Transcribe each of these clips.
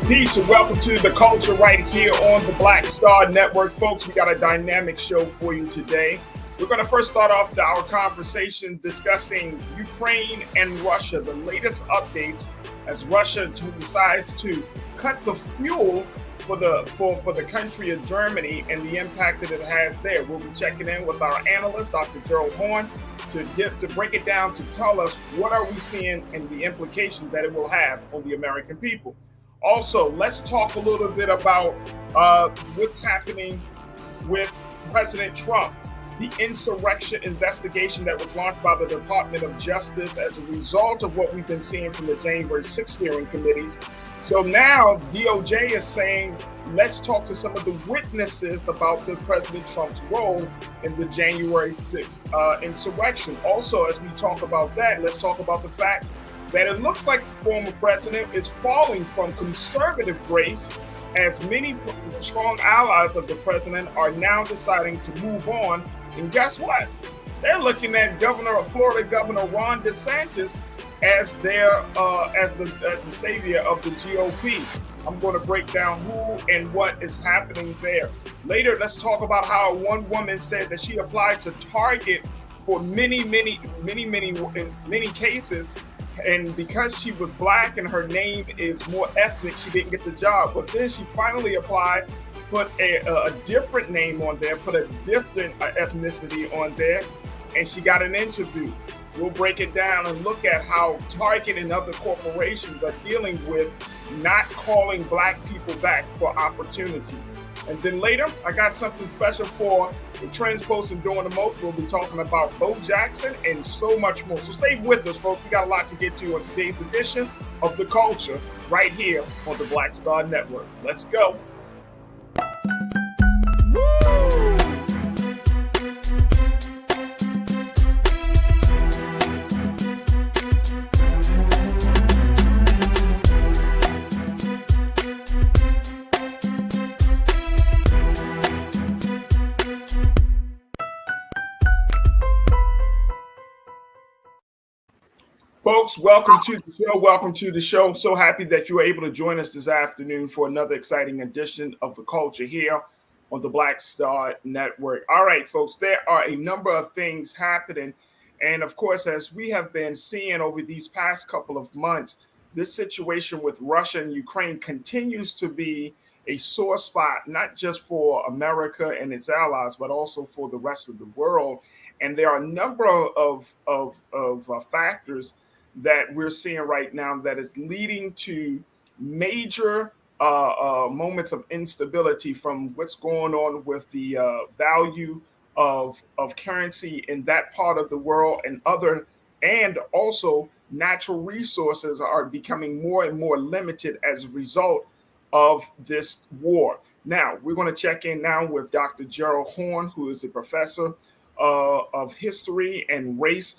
Peace and welcome to The Culture right here on the Black Star Network. Folks, we got a dynamic show for you today. We're going to first start off our conversation discussing Ukraine and Russia, the latest updates as Russia decides to cut the fuel for the country of Germany and the impact that it has there. We'll be checking in with our analyst, Dr. Gerald Horn, to break it down, to tell us what are we seeing and the implications that it will have on the American people. Also, let's talk a little bit about what's happening with President Trump, the insurrection investigation that was launched by the Department of Justice as a result of what we've been seeing from the January 6th hearing committees. So now DOJ is saying, let's talk to some of the witnesses about the President Trump's role in the January 6th insurrection. Also, as we talk about that, let's talk about the fact that it looks like the former president is falling from conservative grace as many strong allies of the president are now deciding to move on. And guess what? They're looking at Florida Governor Ron DeSantis as their as the savior of the GOP. I'm going to break down who and what is happening there. Later, let's talk about how one woman said that she applied to Target for many cases. And because she was black and her name is more ethnic, she didn't get the job. But then she finally applied, put a different name on there, put a different ethnicity on there, and she got an interview. We'll break it down and look at how Target and other corporations are dealing with not calling black people back for opportunity. And then later, I got something special for the Trends Posting Doing the Most. We'll be talking about Bo Jackson and so much more. So stay with us, folks. We got a lot to get to on today's edition of The Culture right here on the Black Star Network. Let's go. Folks, welcome to the show. Welcome to the show. I'm so happy that you were able to join us this afternoon for another exciting edition of The Culture here on the Black Star Network. All right, folks, there are a number of things happening. And of course, as we have been seeing over these past couple of months, this situation with Russia and Ukraine continues to be a sore spot, not just for America and its allies, but also for the rest of the world. And there are a number of factors that we're seeing right now that is leading to major moments of instability, from what's going on with the value of currency in that part of the world and also natural resources are becoming more and more limited as a result of this war. Now, we're going to check in now with Dr. Gerald Horn, who is a professor of history and race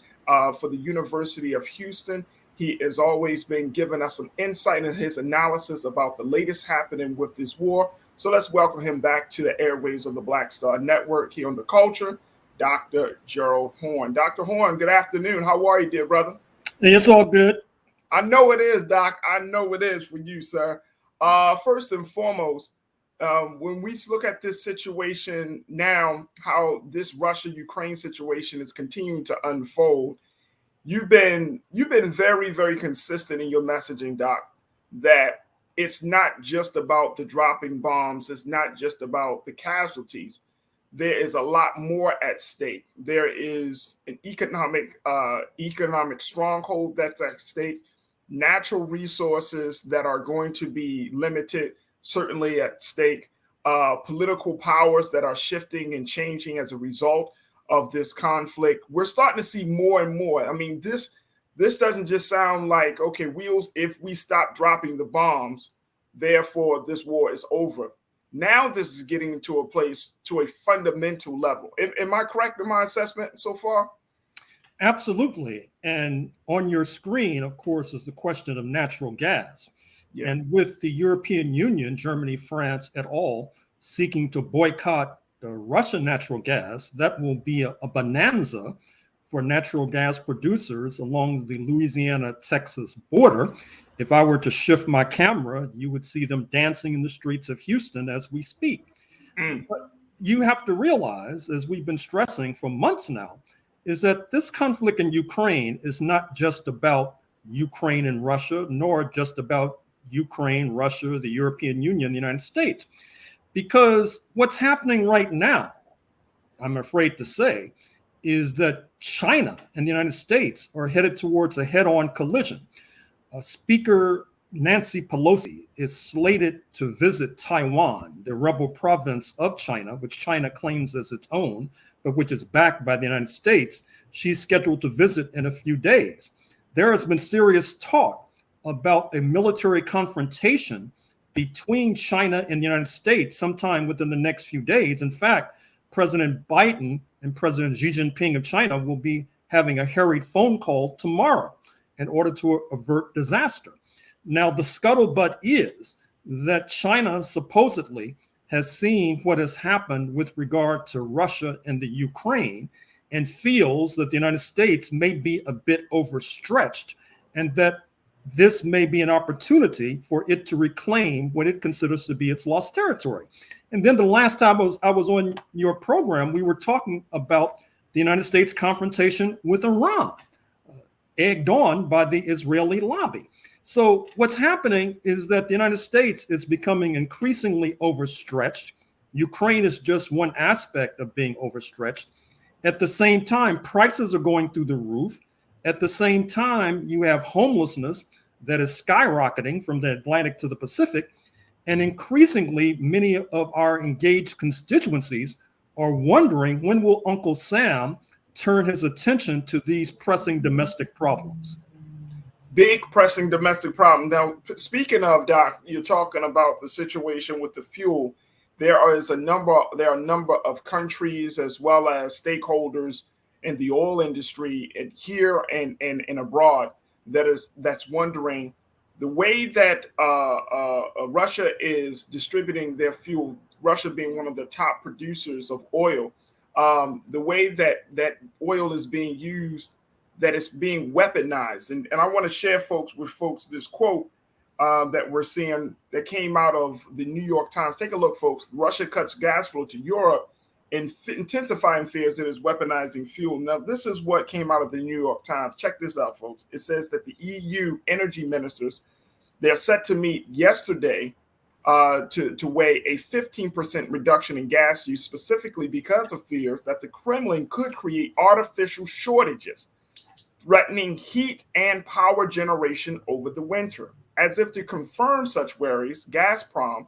for the University of Houston. He has always been giving us some insight in his analysis about the latest happening with this war. So let's welcome him back to the airways of the Black Star Network here on The Culture, Dr. Gerald Horn. Dr. Horn, good afternoon. How are you, dear brother? Hey, it's all good. I know it is, Doc. I know it is for you, sir. First and foremost, when we look at this situation now, how this Russia-Ukraine situation is continuing to unfold, you've been very, very consistent in your messaging, Doc, that it's not just about the dropping bombs. It's not just about the casualties. There is a lot more at stake. There is an economic stronghold that's at stake, natural resources that are going to be limited, certainly at stake, political powers that are shifting and changing as a result of this conflict. We're starting to see more and more. I mean, this doesn't just sound like, okay, if we stop dropping the bombs, therefore this war is over. Now this is getting into a fundamental level. Am I correct in my assessment so far? Absolutely. And on your screen, of course, is the question of natural gas. Yeah. And with the European Union, Germany, France, et al., seeking to boycott the Russian natural gas, that will be a bonanza for natural gas producers along the Louisiana-Texas border. If I were to shift my camera, you would see them dancing in the streets of Houston as we speak. But you have to realize, as we've been stressing for months now, is that this conflict in Ukraine is not just about Ukraine and Russia, nor just about Ukraine, Russia, the European Union, the United States. Because what's happening right now, I'm afraid to say, is that China and the United States are headed towards a head-on collision. Speaker Nancy Pelosi is slated to visit Taiwan, the rebel province of China, which China claims as its own, but which is backed by the United States. She's scheduled to visit in a few days. There has been serious talk about a military confrontation between China and the United States sometime within the next few days. In fact, President Biden and President Xi Jinping of China will be having a hurried phone call tomorrow in order to avert disaster. Now, the scuttlebutt is that China supposedly has seen what has happened with regard to Russia and the Ukraine and feels that the United States may be a bit overstretched and that this may be an opportunity for it to reclaim what it considers to be its lost territory. And then the last time I was on your program, we were talking about the United States confrontation with Iran, egged on by the Israeli lobby. So what's happening is that the United States is becoming increasingly overstretched. Ukraine is just one aspect of being overstretched. At the same time, prices are going through the roof. At the same time, you have homelessness that is skyrocketing from the Atlantic to the Pacific. And increasingly, many of our engaged constituencies are wondering, when will Uncle Sam turn his attention to these pressing domestic problems? Big pressing domestic problem. Now, speaking of, Doc, you're talking about the situation with the fuel. There are a number of countries as well as stakeholders in the oil industry and here and abroad that's wondering the way that Russia is distributing their fuel, Russia being one of the top producers of oil, the way that oil is being used, that it's being weaponized. And I want to share with folks this quote that we're seeing that came out of the New York Times. Take a look, folks. Russia cuts gas flow to Europe and intensifying fears it is weaponizing fuel. Now, this is what came out of the New York Times. Check this out, folks. It says that the EU energy ministers, they're set to meet yesterday to weigh a 15% reduction in gas use, specifically because of fears that the Kremlin could create artificial shortages, threatening heat and power generation over the winter. As if to confirm such worries, Gazprom,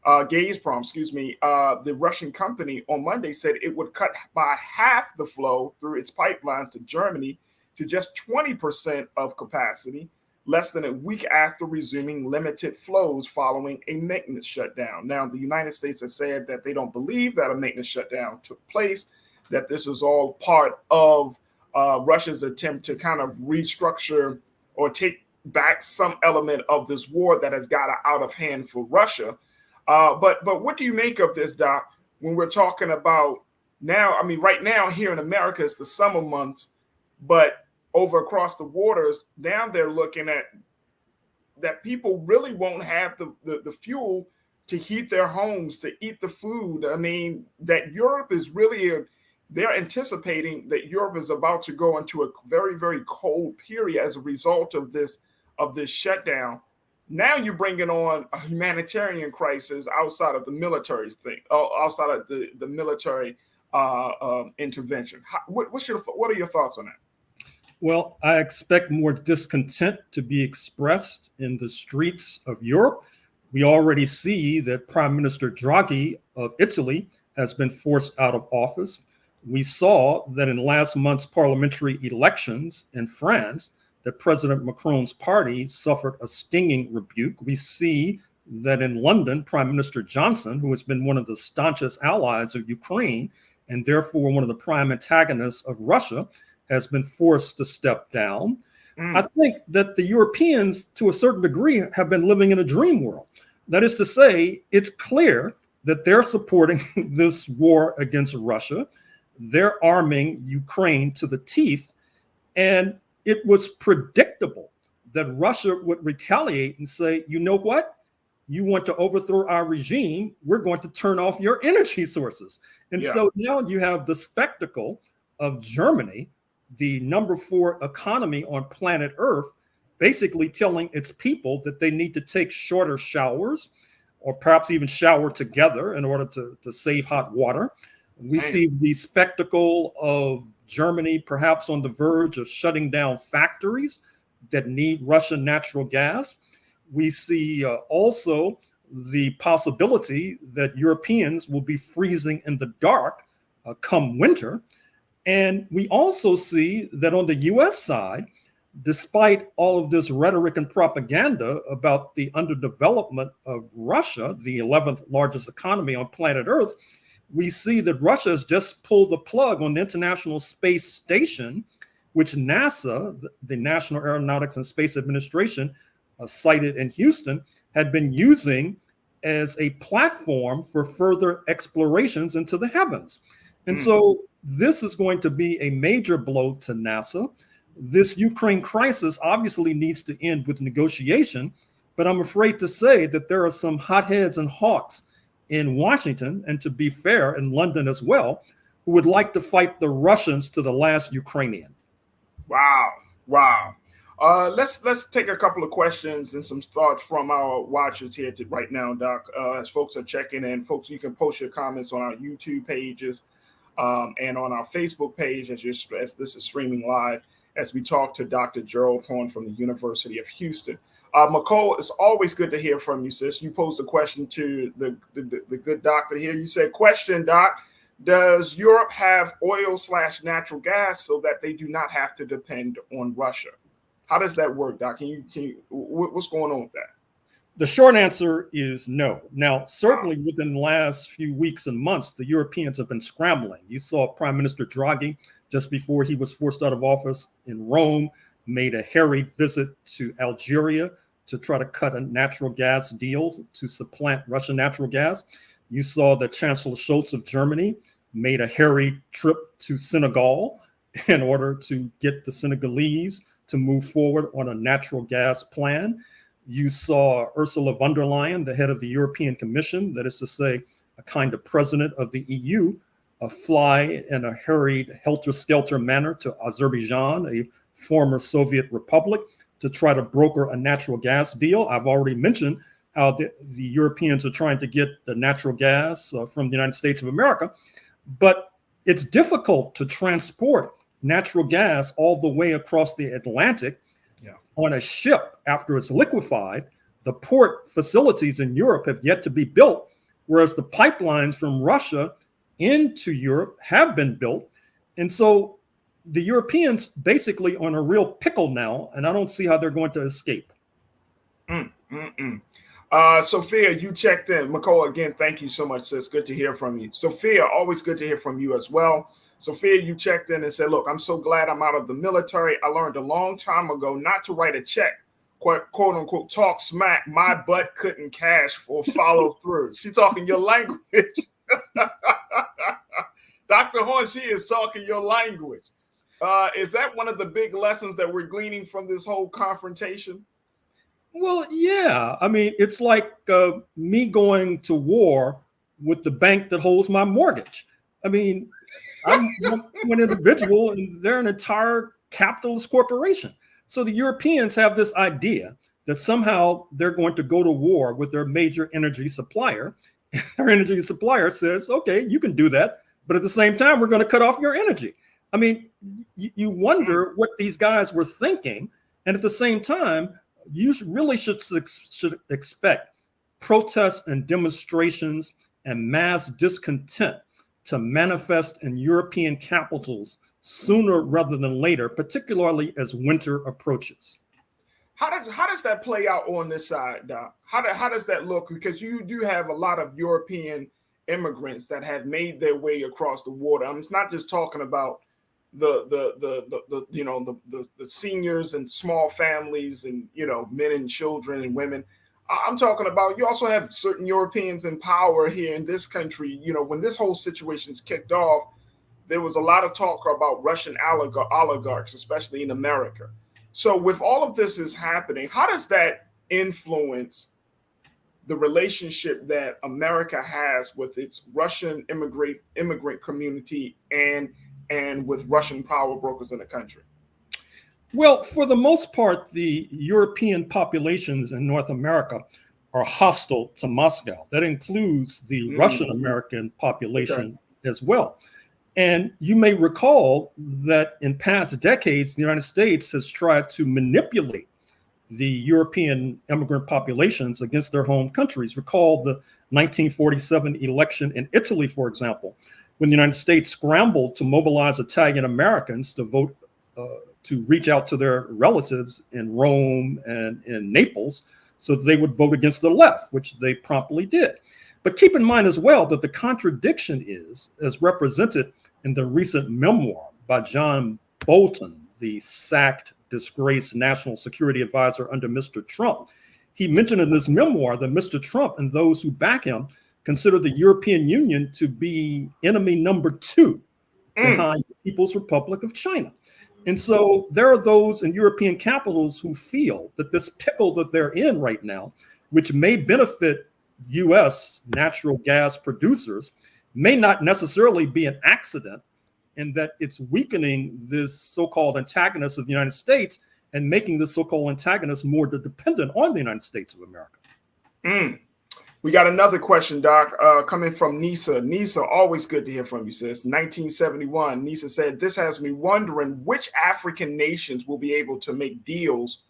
the Russian company on Monday said it would cut by half the flow through its pipelines to Germany to just 20% of capacity, less than a week after resuming limited flows following a maintenance shutdown. Now, the United States has said that they don't believe that a maintenance shutdown took place, that this is all part of Russia's attempt to kind of restructure or take back some element of this war that has got out of hand for Russia. But what do you make of this, Doc, when we're talking about now? I mean, right now here in America, it's the summer months, but over across the waters, now they're looking at that people really won't have the fuel to heat their homes, to eat the food. I mean, that Europe is really they're anticipating that Europe is about to go into a very, very cold period as a result of this shutdown. Now you're bringing on a humanitarian crisis outside of the military thing, outside of the military intervention. What are your thoughts on that? Well, I expect more discontent to be expressed in the streets of Europe. We already see that Prime Minister Draghi of Italy has been forced out of office. We saw that in last month's parliamentary elections in France, that President Macron's party suffered a stinging rebuke. We see that in London, Prime Minister Johnson, who has been one of the staunchest allies of Ukraine and therefore one of the prime antagonists of Russia, has been forced to step down. I think that the Europeans, to a certain degree, have been living in a dream world. That is to say, it's clear that they're supporting this war against Russia. they're arming Ukraine to the teeth. And it was predictable that Russia would retaliate and say, you know what? You want to overthrow our regime, we're going to turn off your energy sources. And so now you have the spectacle of Germany, the number 4 economy on planet Earth, basically telling its people that they need to take shorter showers or perhaps even shower together in order to save hot water. We see the spectacle of Germany perhaps on the verge of shutting down factories that need Russian natural gas. We see also the possibility that Europeans will be freezing in the dark come winter. And we also see that on the US side, despite all of this rhetoric and propaganda about the underdevelopment of Russia, the 11th largest economy on planet Earth, we see that Russia has just pulled the plug on the International Space Station, which NASA, the National Aeronautics and Space Administration, cited in Houston, had been using as a platform for further explorations into the heavens. And so this is going to be a major blow to NASA. This Ukraine crisis obviously needs to end with negotiation, but I'm afraid to say that there are some hotheads and hawks in Washington, and to be fair, in London as well, who would like to fight the Russians to the last Ukrainian. Wow. Let's take a couple of questions and some thoughts from our watchers here right now, Doc. As folks are checking in, folks, you can post your comments on our YouTube pages and on our Facebook page as this is streaming live as we talk to Dr. Gerald Horn from the University of Houston. McCall, it's always good to hear from you, sis. You posed a question to the good doctor here. You said, question, Doc, does Europe have oil/natural gas so that they do not have to depend on Russia? How does that work, Doc? What's going on with that? The short answer is no. Now, certainly within the last few weeks and months, the Europeans have been scrambling. You saw Prime Minister Draghi, just before he was forced out of office in Rome, made a harried visit to Algeria to try to cut a natural gas deal to supplant Russian natural gas. You saw that Chancellor Scholz of Germany made a harried trip to Senegal in order to get the Senegalese to move forward on a natural gas plan. You saw Ursula von der Leyen, the head of the European Commission, that is to say, a kind of president of the EU, fly in a hurried, helter-skelter manner to Azerbaijan, a former Soviet republic, to try to broker a natural gas deal. I've already mentioned how the Europeans are trying to get the natural gas from the United States of America, but it's difficult to transport natural gas all the way across the Atlantic on a ship after it's liquefied. The port facilities in Europe have yet to be built, whereas the pipelines from Russia into Europe have been built. And so the Europeans basically are in a real pickle now, and I don't see how they're going to escape. Sophia, you checked in. McCall, again, thank you so much, sis. Good to hear from you. Sophia, always good to hear from you as well. Sophia, you checked in and said, look, I'm so glad I'm out of the military. I learned a long time ago not to write a check, quote unquote, talk smack. My butt couldn't cash or follow through. She's talking your language. Dr. Horn, she is talking your language. Is that one of the big lessons that we're gleaning from this whole confrontation? Well, yeah. I mean, it's like me going to war with the bank that holds my mortgage. I mean, I'm one individual and they're an entire capitalist corporation. So the Europeans have this idea that somehow they're going to go to war with their major energy supplier. Our energy supplier says, okay, you can do that, but at the same time, we're going to cut off your energy. I mean, you wonder what these guys were thinking. And at the same time, you really should expect protests and demonstrations and mass discontent to manifest in European capitals sooner rather than later, particularly as winter approaches. How does that play out on this side, Doc? How does that look? Because you do have a lot of European immigrants that have made their way across the water. I'm not just talking about the seniors and small families and men and children and women. I'm talking about you also have certain Europeans in power here in this country. When this whole situation's kicked off, there was a lot of talk about Russian oligarchs, especially in America. So with all of this is happening, how does that influence the relationship that America has with its Russian immigrant community and with Russian power brokers in the country? Well, for the most part, the European populations in North America are hostile to Moscow. That includes the Russian American population as well. And you may recall that in past decades, the United States has tried to manipulate the European immigrant populations against their home countries. Recall the 1947 election in Italy, for example, when the United States scrambled to mobilize Italian Americans to vote, to reach out to their relatives in Rome and in Naples so that they would vote against the left, which they promptly did. But keep in mind as well that the contradiction is, as represented in the recent memoir by John Bolton, the sacked, disgraced national security advisor under Mr. Trump. He mentioned in this memoir that Mr. Trump and those who back him consider the European Union to be enemy number 2 behind the People's Republic of China. And so there are those in European capitals who feel that this pickle that they're in right now, which may benefit U.S. natural gas producers, may not necessarily be an accident, and that it's weakening this so-called antagonist of the United States and making this so-called antagonist more dependent on the United States of America. We got another question, Doc, coming from Nisa. Nisa, always good to hear from you, sis. 1971, Nisa said, this has me wondering which African nations will be able to make deals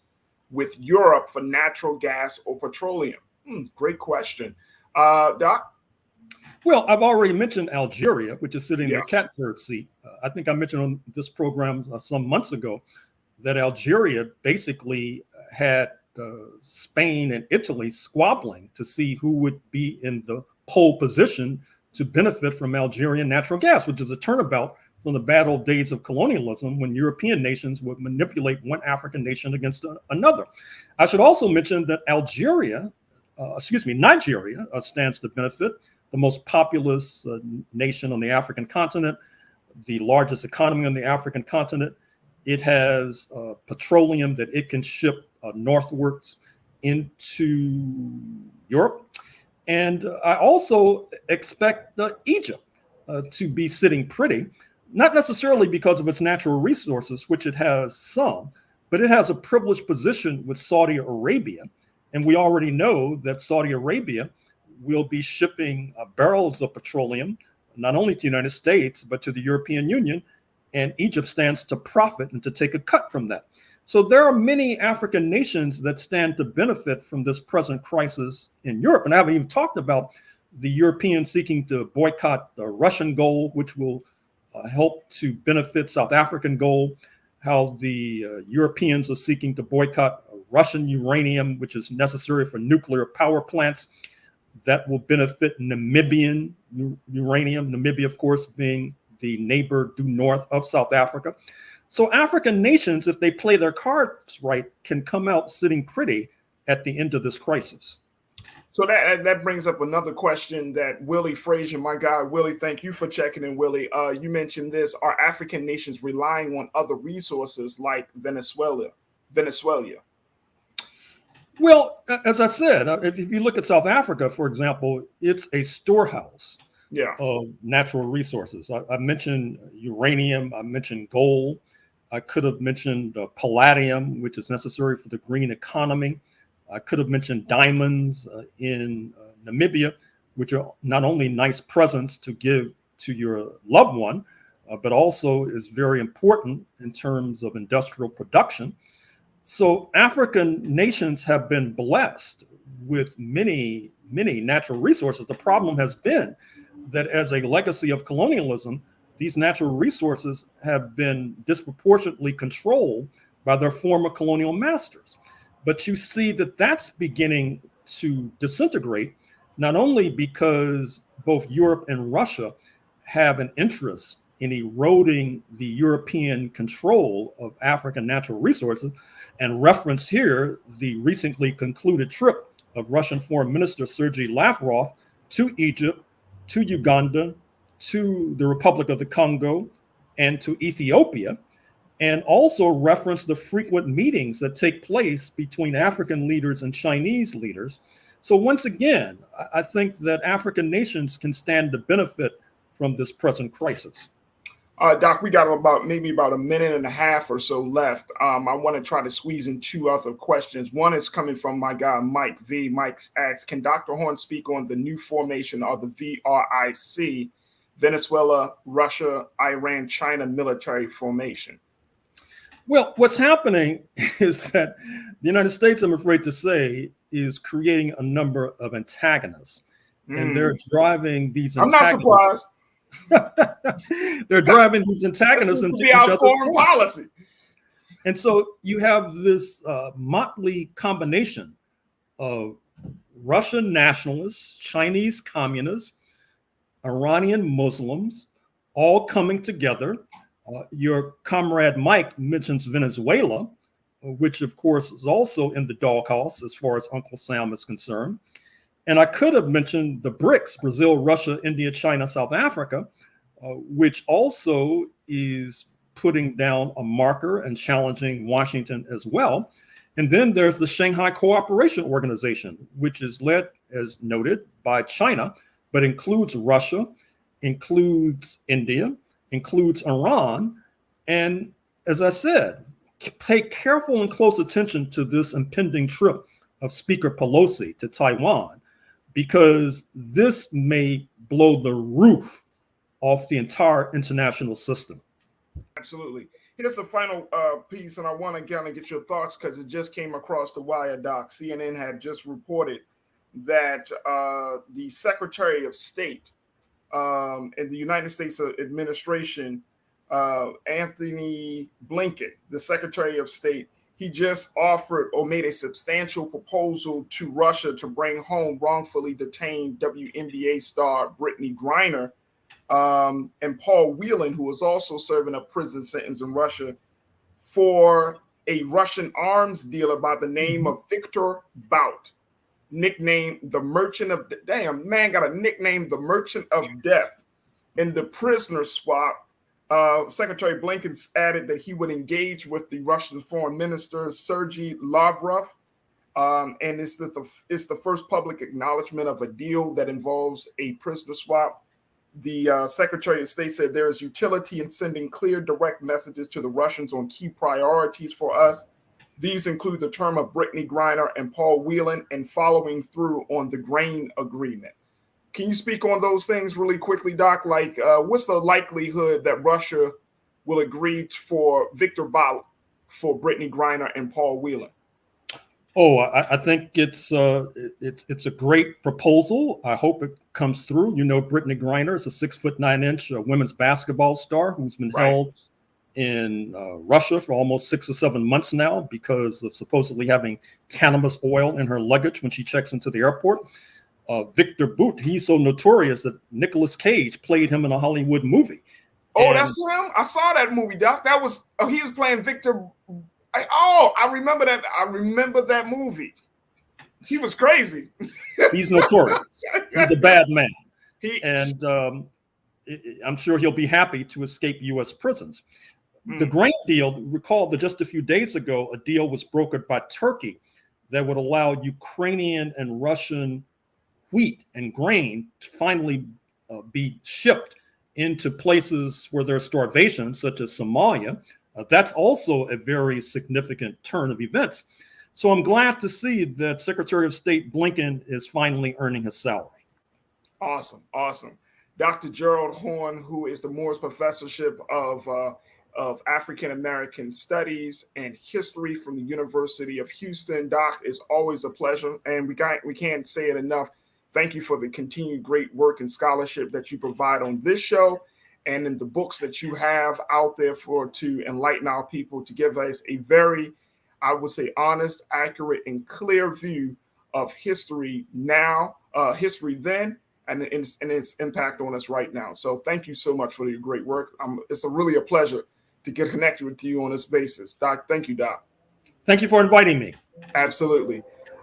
with Europe for natural gas or petroleum. Great question. Doc? Well, I've already mentioned Algeria, which is sitting in the catbird seat. I think I mentioned on this program some months ago that Algeria basically had Spain and Italy squabbling to see who would be in the pole position to benefit from Algerian natural gas, which is a turnabout from the bad old days of colonialism when European nations would manipulate one African nation against another. I should also mention that Nigeria stands to benefit, the most populous nation on the African continent, the largest economy on the African continent. It has petroleum that it can ship northwards into Europe. And I also expect Egypt to be sitting pretty, not necessarily because of its natural resources, which it has some, but it has a privileged position with Saudi Arabia. And we already know that Saudi Arabia will be shipping barrels of petroleum, not only to the United States, but to the European Union. And Egypt stands to profit and to take a cut from that. So there are many African nations that stand to benefit from this present crisis in Europe. And I haven't even talked about the Europeans seeking to boycott the Russian gold, which will help to benefit South African gold, how the Europeans are seeking to boycott Russian uranium, which is necessary for nuclear power plants. That will benefit Namibian uranium, Namibia, of course, being the neighbor due north of South Africa. So African nations, if they play their cards right, can come out sitting pretty at the end of this crisis. So that brings up another question that Willie Frazier, my guy, Willie, thank you for checking in, Willie. You mentioned this, are African nations relying on other resources like Venezuela? Well, as I said, if you look at South Africa, for example, it's a storehouse of natural resources. I mentioned uranium, I mentioned gold, I could have mentioned palladium, which is necessary for the green economy. I could have mentioned diamonds in Namibia, which are not only nice presents to give to your loved one, but also is very important in terms of industrial production. So African nations have been blessed with many, many natural resources. The problem has been that as a legacy of colonialism, these natural resources have been disproportionately controlled by their former colonial masters. But you see that that's beginning to disintegrate, not only because both Europe and Russia have an interest in eroding the European control of African natural resources, and reference here the recently concluded trip of Russian Foreign Minister Sergei Lavrov to Egypt, to Uganda, to the Republic of the Congo and to Ethiopia, and also referenced the frequent meetings that take place between African leaders and Chinese leaders. So once again, I think that African nations can stand to benefit from this present crisis. Doc, we got maybe about a minute and a half or so left. I want to try to squeeze in two other questions. One is coming from my guy, Mike V. Mike asks, can Dr. Horn speak on the new formation of the VRIC, Venezuela, Russia, Iran, China military formation? Well, what's happening is that the United States, I'm afraid to say, is creating a number of antagonists. And they're driving these antagonists. I'm not surprised. They're driving these antagonists into each other's foreign policy. And so you have this motley combination of Russian nationalists, Chinese communists, Iranian Muslims, all coming together. Your comrade Mike mentions Venezuela, which of course is also in the doghouse as far as Uncle Sam is concerned. And I could have mentioned the BRICS, Brazil, Russia, India, China, South Africa, which also is putting down a marker and challenging Washington as well. And then there's the Shanghai Cooperation Organization, which is led, as noted, by China, but includes Russia, includes India, includes Iran. And as I said, pay careful and close attention to this impending trip of Speaker Pelosi to Taiwan, because this may blow the roof off the entire international system. Absolutely. Here's a final piece, and I want to kind of get your thoughts because it just came across the wire, Doc. CNN had just reported that the Secretary of State in the United States administration, Anthony Blinken, the Secretary of State, he just offered or made a substantial proposal to Russia to bring home wrongfully detained WNBA star Brittany Griner and Paul Whelan, who was also serving a prison sentence in Russia, for a Russian arms dealer by the name of Victor Bout, nicknamed the Merchant of Damn, man got a nickname, the Merchant of Death. In the prisoner swap, Secretary Blinken added that he would engage with the Russian Foreign Minister Sergei Lavrov, and it's the first public acknowledgement of a deal that involves a prisoner swap. The Secretary of State said there is utility in sending clear, direct messages to the Russians on key priorities for us. These include the term of Brittany Griner and Paul Whelan and following through on the grain agreement. Can you speak on those things really quickly, Doc? Like, what's the likelihood that Russia will agree for Victor Bout for Brittany Griner and Paul Whelan? Oh, I think it's a great proposal. I hope it comes through. You know, Brittany Griner is a 6'9" women's basketball star who's been held in Russia for almost 6 or 7 months now because of supposedly having cannabis oil in her luggage when she checks into the airport. Victor Bout, he's so notorious that Nicolas Cage played him in a Hollywood movie. Oh, that's him? I saw that movie, Doc. That was he was playing Victor. I remember that. I remember that movie. He was crazy. He's notorious. He's a bad man. I'm sure he'll be happy to escape U.S. prisons. The grain deal, recall that just a few days ago, a deal was brokered by Turkey that would allow Ukrainian and Russian wheat and grain to finally be shipped into places where there's starvation, such as Somalia. That's also a very significant turn of events. So I'm glad to see that Secretary of State Blinken is finally earning his salary. Awesome. Dr. Gerald Horn, who is the Moores Professorship of African American Studies and History from the University of Houston. Doc, it's always a pleasure, and we can't say it enough. Thank you for the continued great work and scholarship that you provide on this show and in the books that you have out there to enlighten our people, to give us a very, I would say, honest, accurate, and clear view of history now, history then, and its impact on us right now. So thank you so much for your great work. It's really a pleasure to get connected with you on this basis. Doc, thank you, Doc. Thank you for inviting me. Absolutely.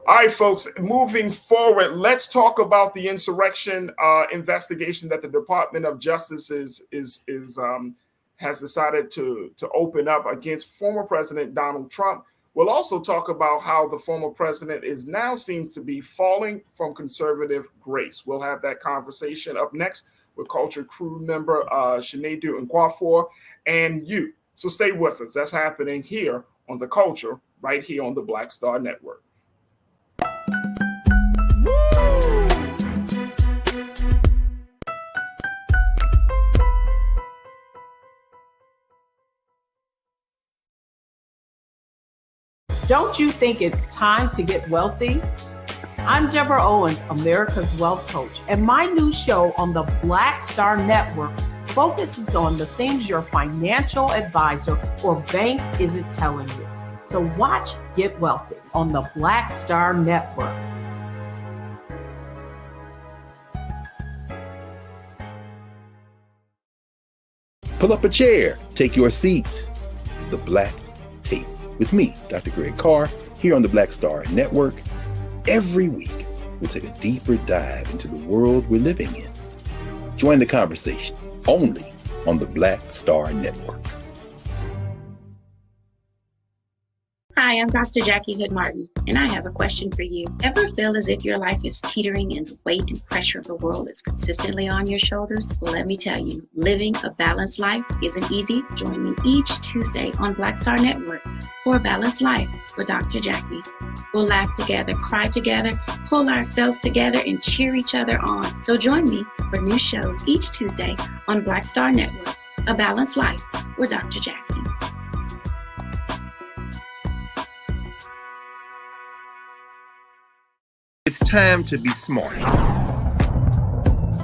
All right, folks, moving forward, let's talk about the insurrection investigation that the Department of Justice has decided to open up against former President Donald Trump. We'll also talk about how the former president is now seems to be falling from conservative grace. We'll have that conversation up next with Culture crew member Shinedu Nkwafor and you. So stay with us. That's happening here on The Culture, right here on the Black Star Network. Don't you think it's time to get wealthy? I'm Deborah Owens, America's Wealth Coach, and my new show on the Black Star Network focuses on the things your financial advisor or bank isn't telling you. So watch Get Wealthy on the Black Star Network. Pull up a chair, take your seat. The Black Tape with me, Dr. Greg Carr, here on the Black Star Network. Every week, we'll take a deeper dive into the world we're living in. Join the conversation only on the Black Star Network. Hi, I'm Dr. Jackie Hood Martin, and I have a question for you. Ever feel as if your life is teetering and the weight and pressure of the world is consistently on your shoulders? Well, let me tell you, living a balanced life isn't easy. Join me each Tuesday on Black Star Network for A Balanced Life with Dr. Jackie. We'll laugh together, cry together, pull ourselves together, and cheer each other on. So join me for new shows each Tuesday on Black Star Network, A Balanced Life with Dr. Jackie. It's time to be smart.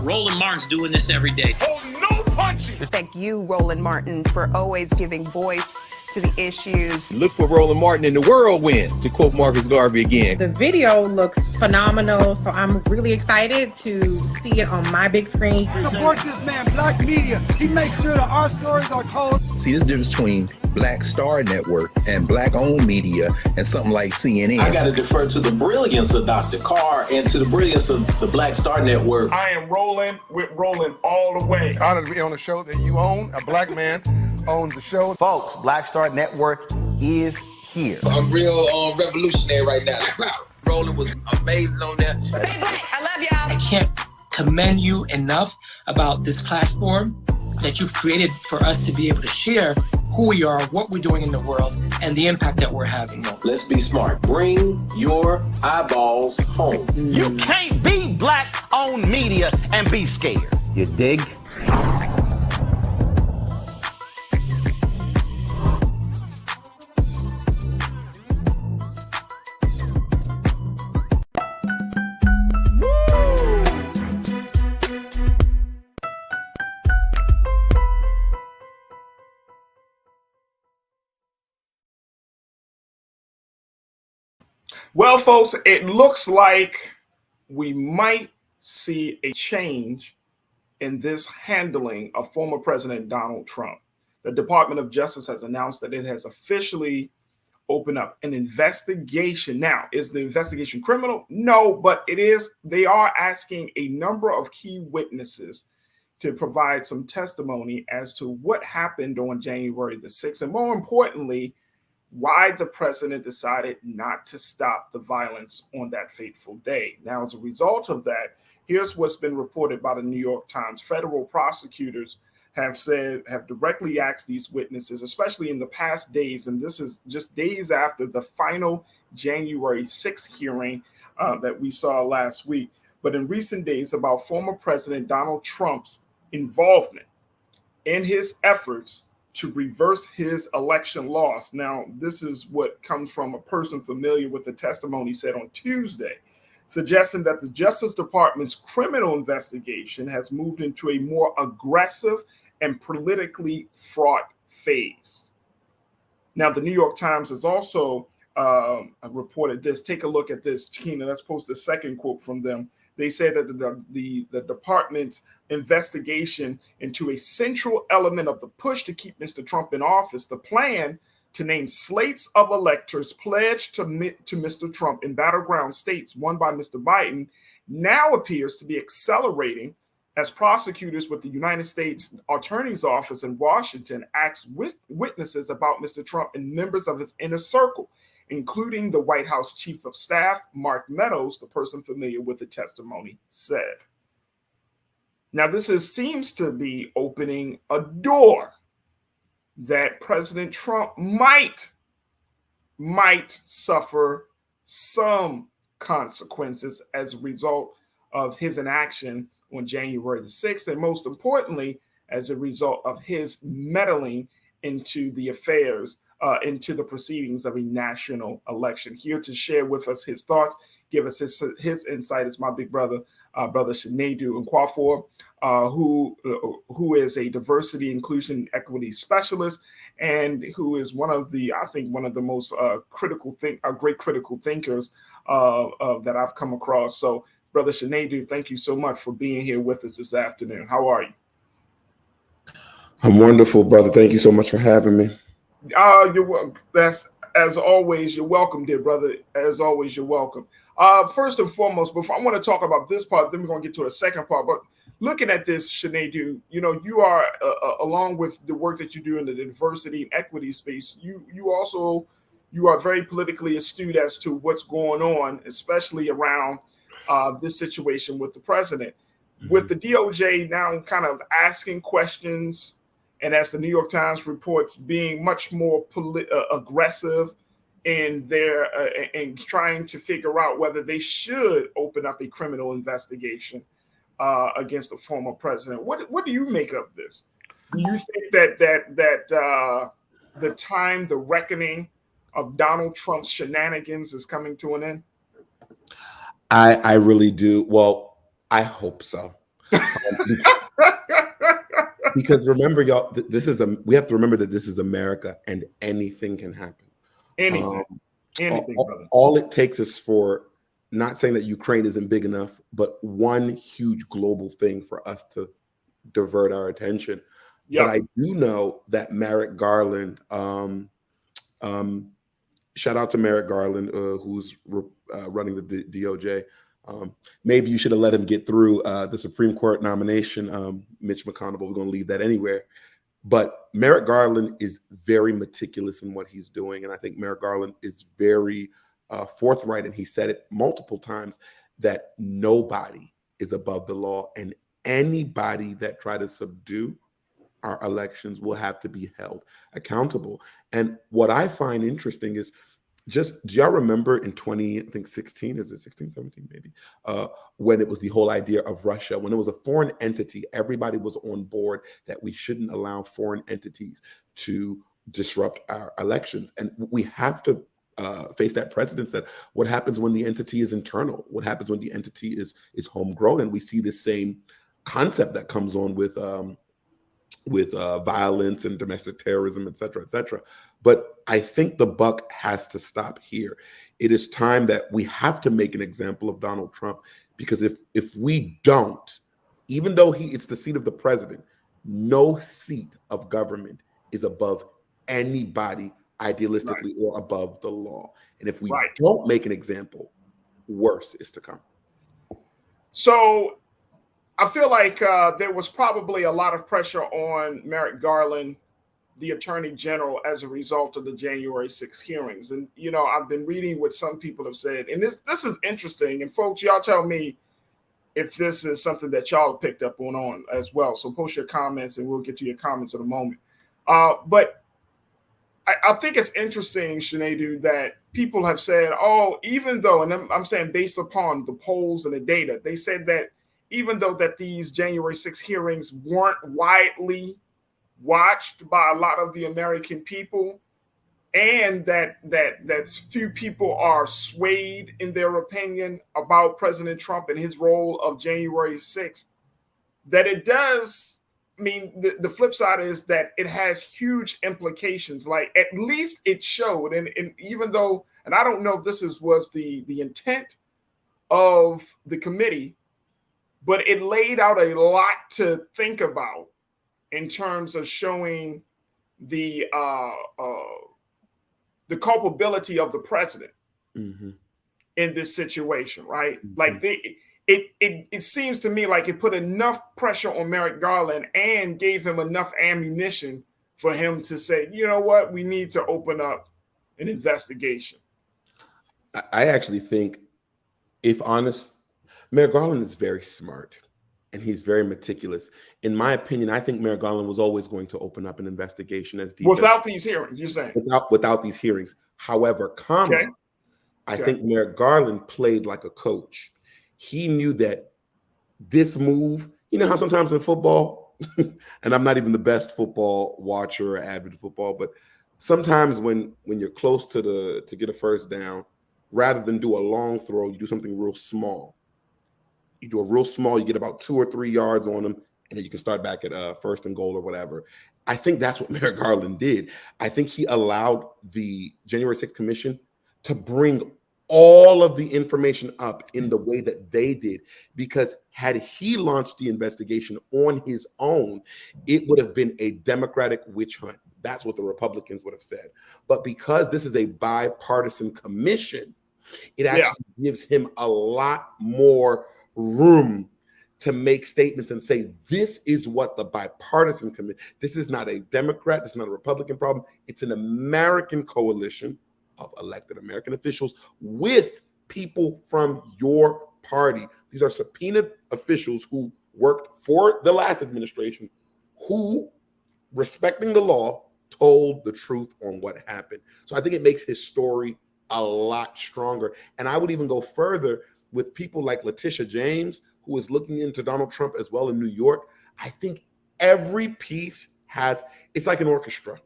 Roland Martin's doing this every day. Oh, no punches! Thank you, Roland Martin, for always giving voice to the issues. Look for Roland Martin in the whirlwind, to quote Marcus Garvey again. The video looks phenomenal, so I'm really excited to see it on my big screen. Support this man, Black Media. He makes sure that our stories are told. See, there's a difference between Black Star Network and Black-owned media and something like CNN. I got to defer to the brilliance of Dr. Carr and to the brilliance of the Black Star Network. I am rolling with Roland all the way. Honored to be on a show that you own. A black man owns the show. Folks, Black Star Network is here. I'm real revolutionary right now. Roland was amazing on there. Hey, Black, I love y'all. I can't commend you enough about this platform that you've created for us to be able to share who we are, what we're doing in the world, and the impact that we're having. Let's be smart. Bring your eyeballs home. You can't be Black-owned media and be scared. You dig? Well, folks, it looks like we might see a change in this handling of former President Donald Trump. The Department of Justice has announced that it has officially opened up an investigation. Now, is the investigation criminal? No, but it is. They are asking a number of key witnesses to provide some testimony as to what happened on January the 6th, and more importantly, why the president decided not to stop the violence on that fateful day. Now, as a result of that, here's what's been reported by the New York Times. Federal prosecutors have directly asked these witnesses, especially in the past days, and this is just days after the final January 6th hearing that we saw last week, but in recent days, about former President Donald Trump's involvement in his efforts to reverse his election loss. Now, this is what comes from a person familiar with the testimony said on Tuesday, suggesting that the Justice Department's criminal investigation has moved into a more aggressive and politically fraught phase. Now, the New York Times has also reported this. Take a look at this, Tina. Let's post the second quote from them. They say that the department's investigation into a central element of the push to keep Mr. Trump in office, the plan to name slates of electors pledged to Mr. Trump in battleground states won by Mr. Biden now appears to be accelerating as prosecutors with the United States Attorney's Office in Washington ask witnesses about Mr. Trump and members of his inner circle, including the White House Chief of Staff, Mark Meadows, the person familiar with the testimony, said. Now, this seems to be opening a door that President Trump might suffer some consequences as a result of his inaction on January the 6th, and most importantly, as a result of his meddling into the affairs, into the proceedings of a national election. Here to share with us his thoughts, give us his insight is my big brother, Brother Shinedu Nwafor, who is a diversity, inclusion, equity specialist, and who is one of the most great critical thinkers that I've come across. So, Brother Shinedu, thank you so much for being here with us this afternoon. How are you? I'm wonderful, brother. Thank you so much for having me. You're welcome. As always, you're welcome, dear brother. As always, you're welcome. First and foremost, before I want to talk about this part, then we're going to get to the second part. But looking at this, Shinedu, you are along with the work that you do in the diversity and equity space. You are very politically astute as to what's going on, especially around this situation with the president, with the DOJ now kind of asking questions, and as the New York Times reports, being much more aggressive in their in trying to figure out whether they should open up a criminal investigation against the former president. What do you make of this? Do you think that the reckoning of Donald Trump's shenanigans is coming to an end? I really do. Well, I hope so. Because remember, y'all, we have to remember that this is America and anything can happen. Anything, brother. All it takes is for, not saying that Ukraine isn't big enough, but one huge global thing for us to divert our attention. Yep. But I do know that Merrick Garland, shout out to Merrick Garland, who's running the DOJ. Maybe you should have let him get through the Supreme Court nomination, Mitch McConnell, but we're going to leave that anywhere. But Merrick Garland is very meticulous in what he's doing. And I think Merrick Garland is very forthright. And he said it multiple times that nobody is above the law, and anybody that try to subdue our elections will have to be held accountable. And what I find interesting is, do y'all remember in 2016, is it 16, 17 maybe, when it was the whole idea of Russia, when it was a foreign entity, everybody was on board that we shouldn't allow foreign entities to disrupt our elections. And we have to face that precedence that what happens when the entity is internal, what happens when the entity is homegrown. And we see the same concept that comes on with violence and domestic terrorism, et cetera, et cetera. But I think the buck has to stop here. It is time that we have to make an example of Donald Trump, because if we don't, even though it's the seat of the president, no seat of government is above anybody idealistically or above the law. And if we don't make an example, worse is to come. So I feel like there was probably a lot of pressure on Merrick Garland, the Attorney General, as a result of the January 6th hearings. And, I've been reading what some people have said, and this is interesting. And folks, y'all tell me if this is something that y'all picked up on as well. So post your comments and we'll get to your comments in a moment. But I think it's interesting, Shinedu, that people have said, even though, and I'm saying based upon the polls and the data, they said that even though that these January 6th hearings weren't widely watched by a lot of the American people, and that few people are swayed in their opinion about President Trump and his role of January 6th, that it does mean the flip side is that it has huge implications. Like, at least it showed, and even though, and I don't know if this was the intent of the committee, but it laid out a lot to think about in terms of showing the the culpability of the president Mm-hmm. in this situation, right? Mm-hmm. Like it seems to me like it put enough pressure on Merrick Garland and gave him enough ammunition for him to say, you know what, we need to open up an investigation. I actually think, if honest, Merrick Garland is very smart and he's very meticulous. In my opinion, I think Merrick Garland was always going to open up an investigation as deep without these hearings, you're saying? Without these hearings. However, I think Merrick Garland played like a coach. He knew that this move, you know how sometimes in football, and I'm not even the best football watcher or avid football, but sometimes when you're close to get a first down, rather than do a long throw, you do something real small. You do a real small, you get about 2 or 3 yards on them, and then you can start back at first and goal or whatever. I think that's what Merrick Garland did. I think he allowed the January 6th Commission to bring all of the information up in the way that they did, because had he launched the investigation on his own, it would have been a Democratic witch hunt. That's what the Republicans would have said. But because this is a bipartisan commission, it actually gives him a lot more room to make statements and say, this is what the bipartisan committee, this is not a Democrat, it's not a Republican problem, it's an American coalition of elected American officials with people from your party. These are subpoenaed officials who worked for the last administration, who, respecting the law, told the truth on what happened. So I think it makes his story a lot stronger. And I would even go further with people like Letitia James, who is looking into Donald Trump as well in New York. I think every piece it's like an orchestra.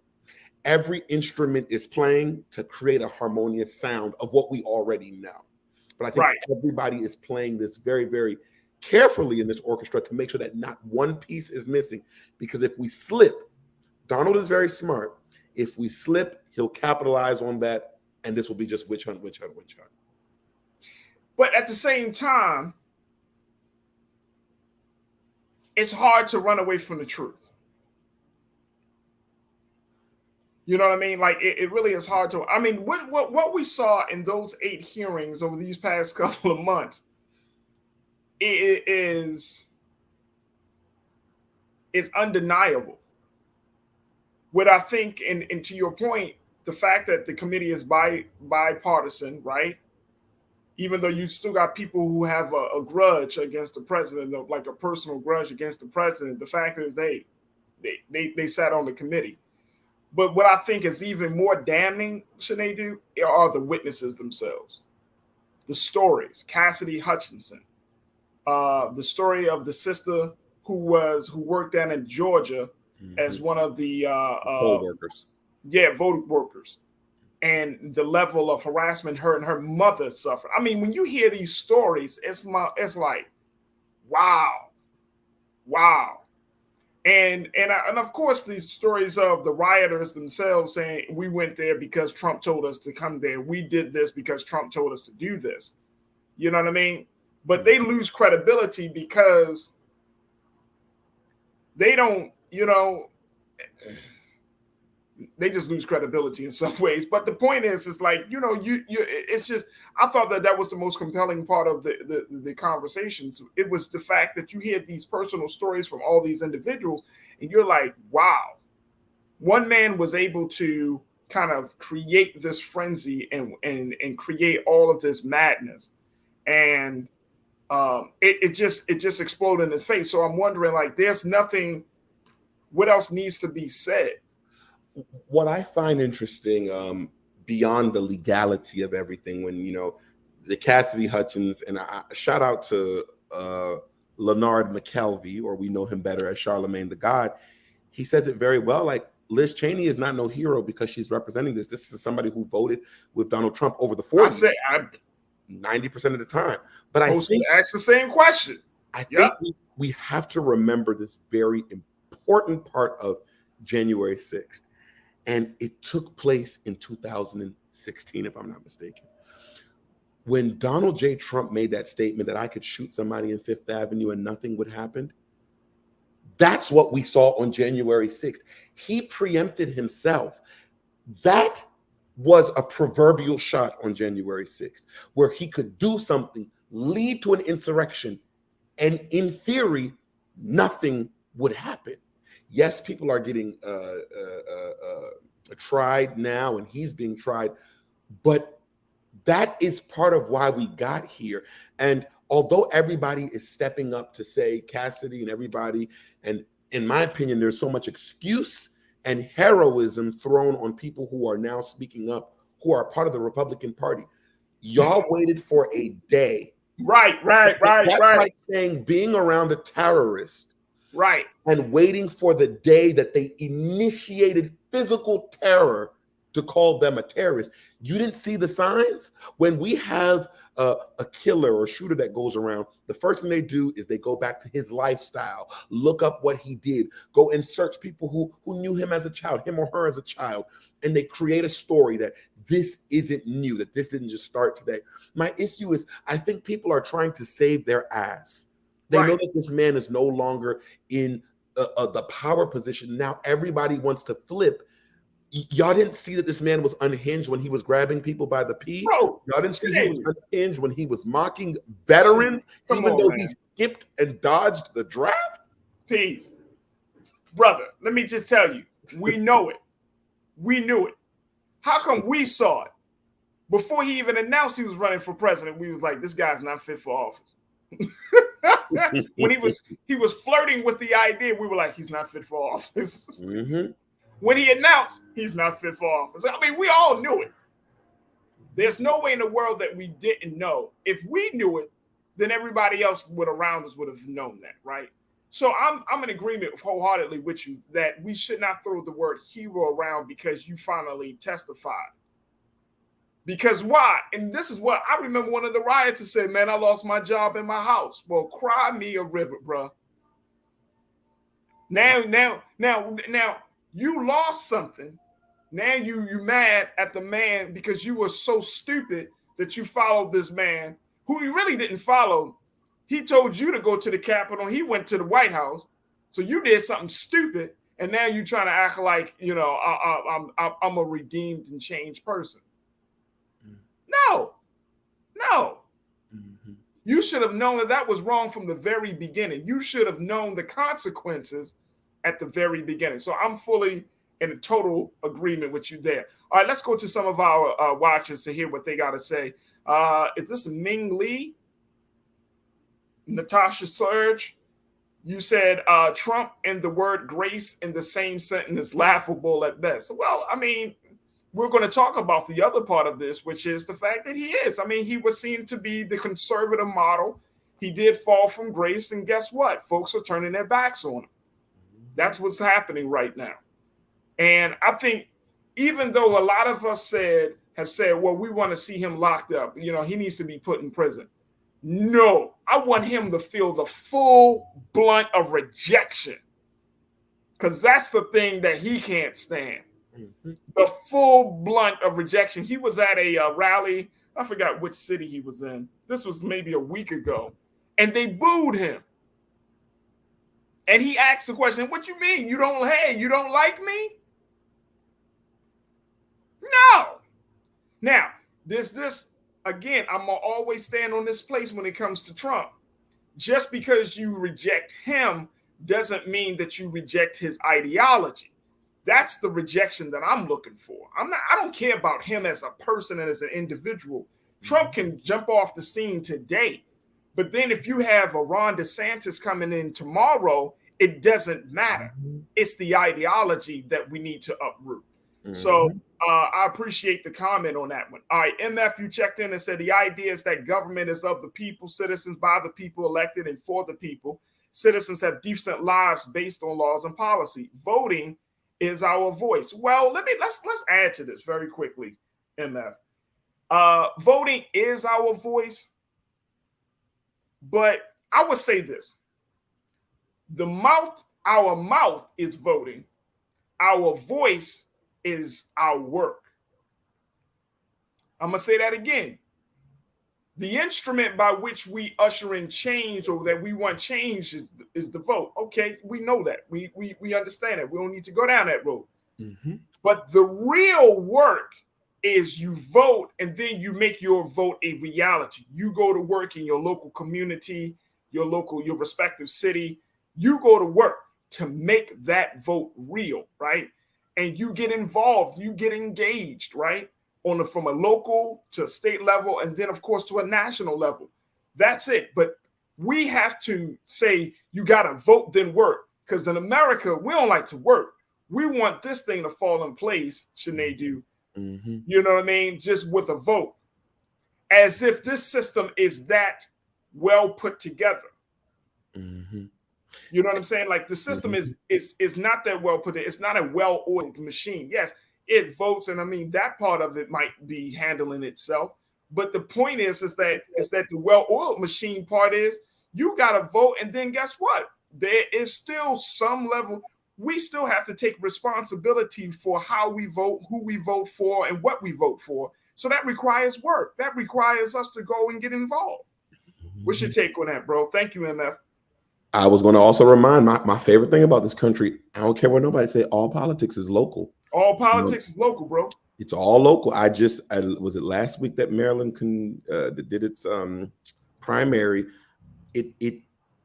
Every instrument is playing to create a harmonious sound of what we already know. But I think everybody is playing this very, very carefully in this orchestra to make sure that not one piece is missing. Because if we slip, Donald is very smart. If we slip, he'll capitalize on that, and this will be just witch hunt, witch hunt, witch hunt. But at the same time, it's hard to run away from the truth. You know what I mean? Like it really is hard to. I mean, what we saw in those 8 hearings over these past couple of months is undeniable. What I think, and to your point, the fact that the committee is bipartisan, right? Even though you still got people who have a grudge against the president, like a personal grudge against the president, the fact is they sat on the committee. But what I think is even more damning, Sinead, are the witnesses themselves. The stories, Cassidy Hutchinson, the story of the sister who worked down in Georgia as one of the poll workers. Yeah, vote workers. And the level of harassment her and her mother suffered. I mean, when you hear these stories, it's like, wow. And of course, these stories of the rioters themselves saying, we went there because Trump told us to come there. We did this because Trump told us to do this. You know what I mean? But they lose credibility because they don't, they just lose credibility in some ways. But the point is like, it's just, I thought that was the most compelling part of the conversations. It was the fact that you hear these personal stories from all these individuals and you're like, wow, one man was able to kind of create this frenzy and create all of this madness. And it just exploded in his face. So I'm wondering, like, there's nothing, what else needs to be said? What I find interesting, beyond the legality of everything, when the Cassidy Hutchins, and I shout out to Leonard McKelvey, or we know him better as Charlemagne the God, he says it very well. Like, Liz Cheney is not no hero because she's representing this. This is somebody who voted with Donald Trump over the 90% of the time. But I think ask the same question. I think we have to remember this very important part of January 6th. And it took place in 2016, if I'm not mistaken. When Donald J. Trump made that statement that I could shoot somebody in Fifth Avenue and nothing would happen, that's what we saw on January 6th. He preempted himself. That was a proverbial shot on January 6th, where he could do something, lead to an insurrection, and in theory, nothing would happen. Yes, people are getting tried now, and he's being tried, but that is part of why we got here. And although everybody is stepping up to say Cassidy and everybody, and in my opinion, there's so much excuse and heroism thrown on people who are now speaking up, who are part of the Republican Party. Y'all waited for a day. Right. That's like saying being around a terrorist. Right. And waiting for the day that they initiated physical terror to call them a terrorist. You didn't see the signs? When we have a killer or shooter that goes around, the first thing they do is they go back to his lifestyle, look up what he did, go and search people who knew him as a child, him or her as a child, and they create a story that this isn't new, that this didn't just start today. My issue is I think people are trying to save their ass. They know that this man is no longer in the power position. Now everybody wants to flip. Y'all didn't see that this man was unhinged when he was grabbing people by the pee. Bro, y'all didn't see he was unhinged when he was mocking veterans, even though he skipped and dodged the draft. Peace. Brother, let me just tell you, we know it. We knew it. How come we saw it? Before he even announced he was running for president, we was like, this guy's not fit for office. When he was flirting with the idea, we were like, he's not fit for office. Mm-hmm. When he announced he's not fit for office, I mean, we all knew it. There's no way in the world that we didn't know. If we knew it, then everybody else around us would have known that, right? So I'm in agreement wholeheartedly with you that we should not throw the word hero around because you finally testified. Because why? And this is what I remember one of the rioters said, man, I lost my job in my house. Well, cry me a river, bro. Now, you lost something. Now you mad at the man because you were so stupid that you followed this man who you really didn't follow. He told you to go to the Capitol. He went to the White House. So you did something stupid. And now you're trying to act like, you know, I'm a redeemed and changed person. No. Mm-hmm. You should have known that was wrong from the very beginning. You should have known the consequences at the very beginning. So I'm fully in a total agreement with you there. All right, let's go to some of our watchers to hear what they got to say. Is this Ming Lee? Natasha Surge? You said Trump and the word grace in the same sentence is laughable at best. Well, I mean, we're going to talk about the other part of this, which is the fact that he is. I mean, he was seen to be the conservative model. He did fall from grace. And guess what? Folks are turning their backs on him. That's what's happening right now. And I think even though a lot of us have said, well, we want to see him locked up, you know, he needs to be put in prison. No, I want him to feel the full blunt of rejection, because that's the thing that he can't stand. Mm-hmm. The full blunt of rejection. He was at a rally. I forgot which city he was in. This was maybe a week ago. And they booed him. And he asked the question, what you mean? You don't like me? No. Now, this again, I'm going to always stand on this place when it comes to Trump. Just because you reject him doesn't mean that you reject his ideology. That's the rejection that I'm looking for. I don't care about him as a person and as an individual. Trump can jump off the scene today. But then if you have a Ron DeSantis coming in tomorrow, it doesn't matter. It's the ideology that we need to uproot. Mm-hmm. So I appreciate the comment on that one. All right, MF, you checked in and said the idea is that government is of the people, citizens by the people, elected and for the people. Citizens have decent lives based on laws and policy. Voting is our voice. Well, let's add to this very quickly, MF. Voting is our voice, but I would say this. Our mouth is voting. Our voice is our work. I'm going to say that again. The instrument by which we usher in change, or that we want change, is the vote. Okay, we know that. We understand that. We don't need to go down that road. Mm-hmm. But the real work is you vote and then you make your vote a reality. You go to work in your local community, your respective city. You go to work to make that vote real, right? And you get involved, you get engaged, right? From a local to a state level, and then of course to a national level. That's it. But we have to say you got to vote, then work. Because in America, we don't like to work. We want this thing to fall in place, Sinead. Mm-hmm. You know what I mean? Just with a vote. As if this system is that well put together. Mm-hmm. You know what I'm saying? Like the system is not that well put. It's not a well-oiled machine. Yes, it votes, and I mean that part of it might be handling itself. But the point is that the well-oiled machine part is you got to vote, and then guess what? There is still some level. We still have to take responsibility for how we vote, who we vote for, and what we vote for. So that requires work. That requires us to go and get involved. What's your take on that, bro? Thank you, MF. I was going to also remind my favorite thing about this country. I don't care what nobody say. All politics is local. All politics is local, bro. It's all local. Was it last week that Maryland did its primary?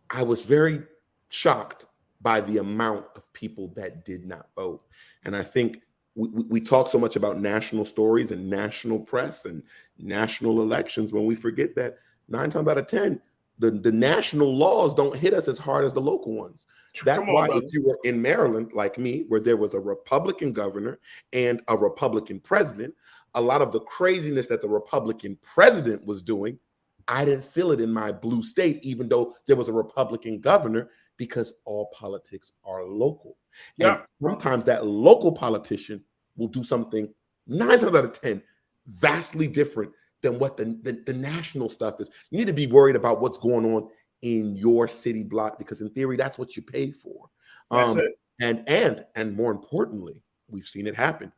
I was very shocked by the amount of people that did not vote. And I think we talk so much about national stories and national press and national elections when we forget that 9 times out of 10, the national laws don't hit us as hard as the local ones. That's why if you were in Maryland, like me, where there was a Republican governor and a Republican president, a lot of the craziness that the Republican president was doing, I didn't feel it in my blue state, even though there was a Republican governor, because all politics are local. Yeah. And sometimes that local politician will do something 9 times out of 10 vastly different than what the national stuff is. You need to be worried about what's going on in your city block, because in theory, that's what you pay for. That's it. And more importantly, we've seen it happen.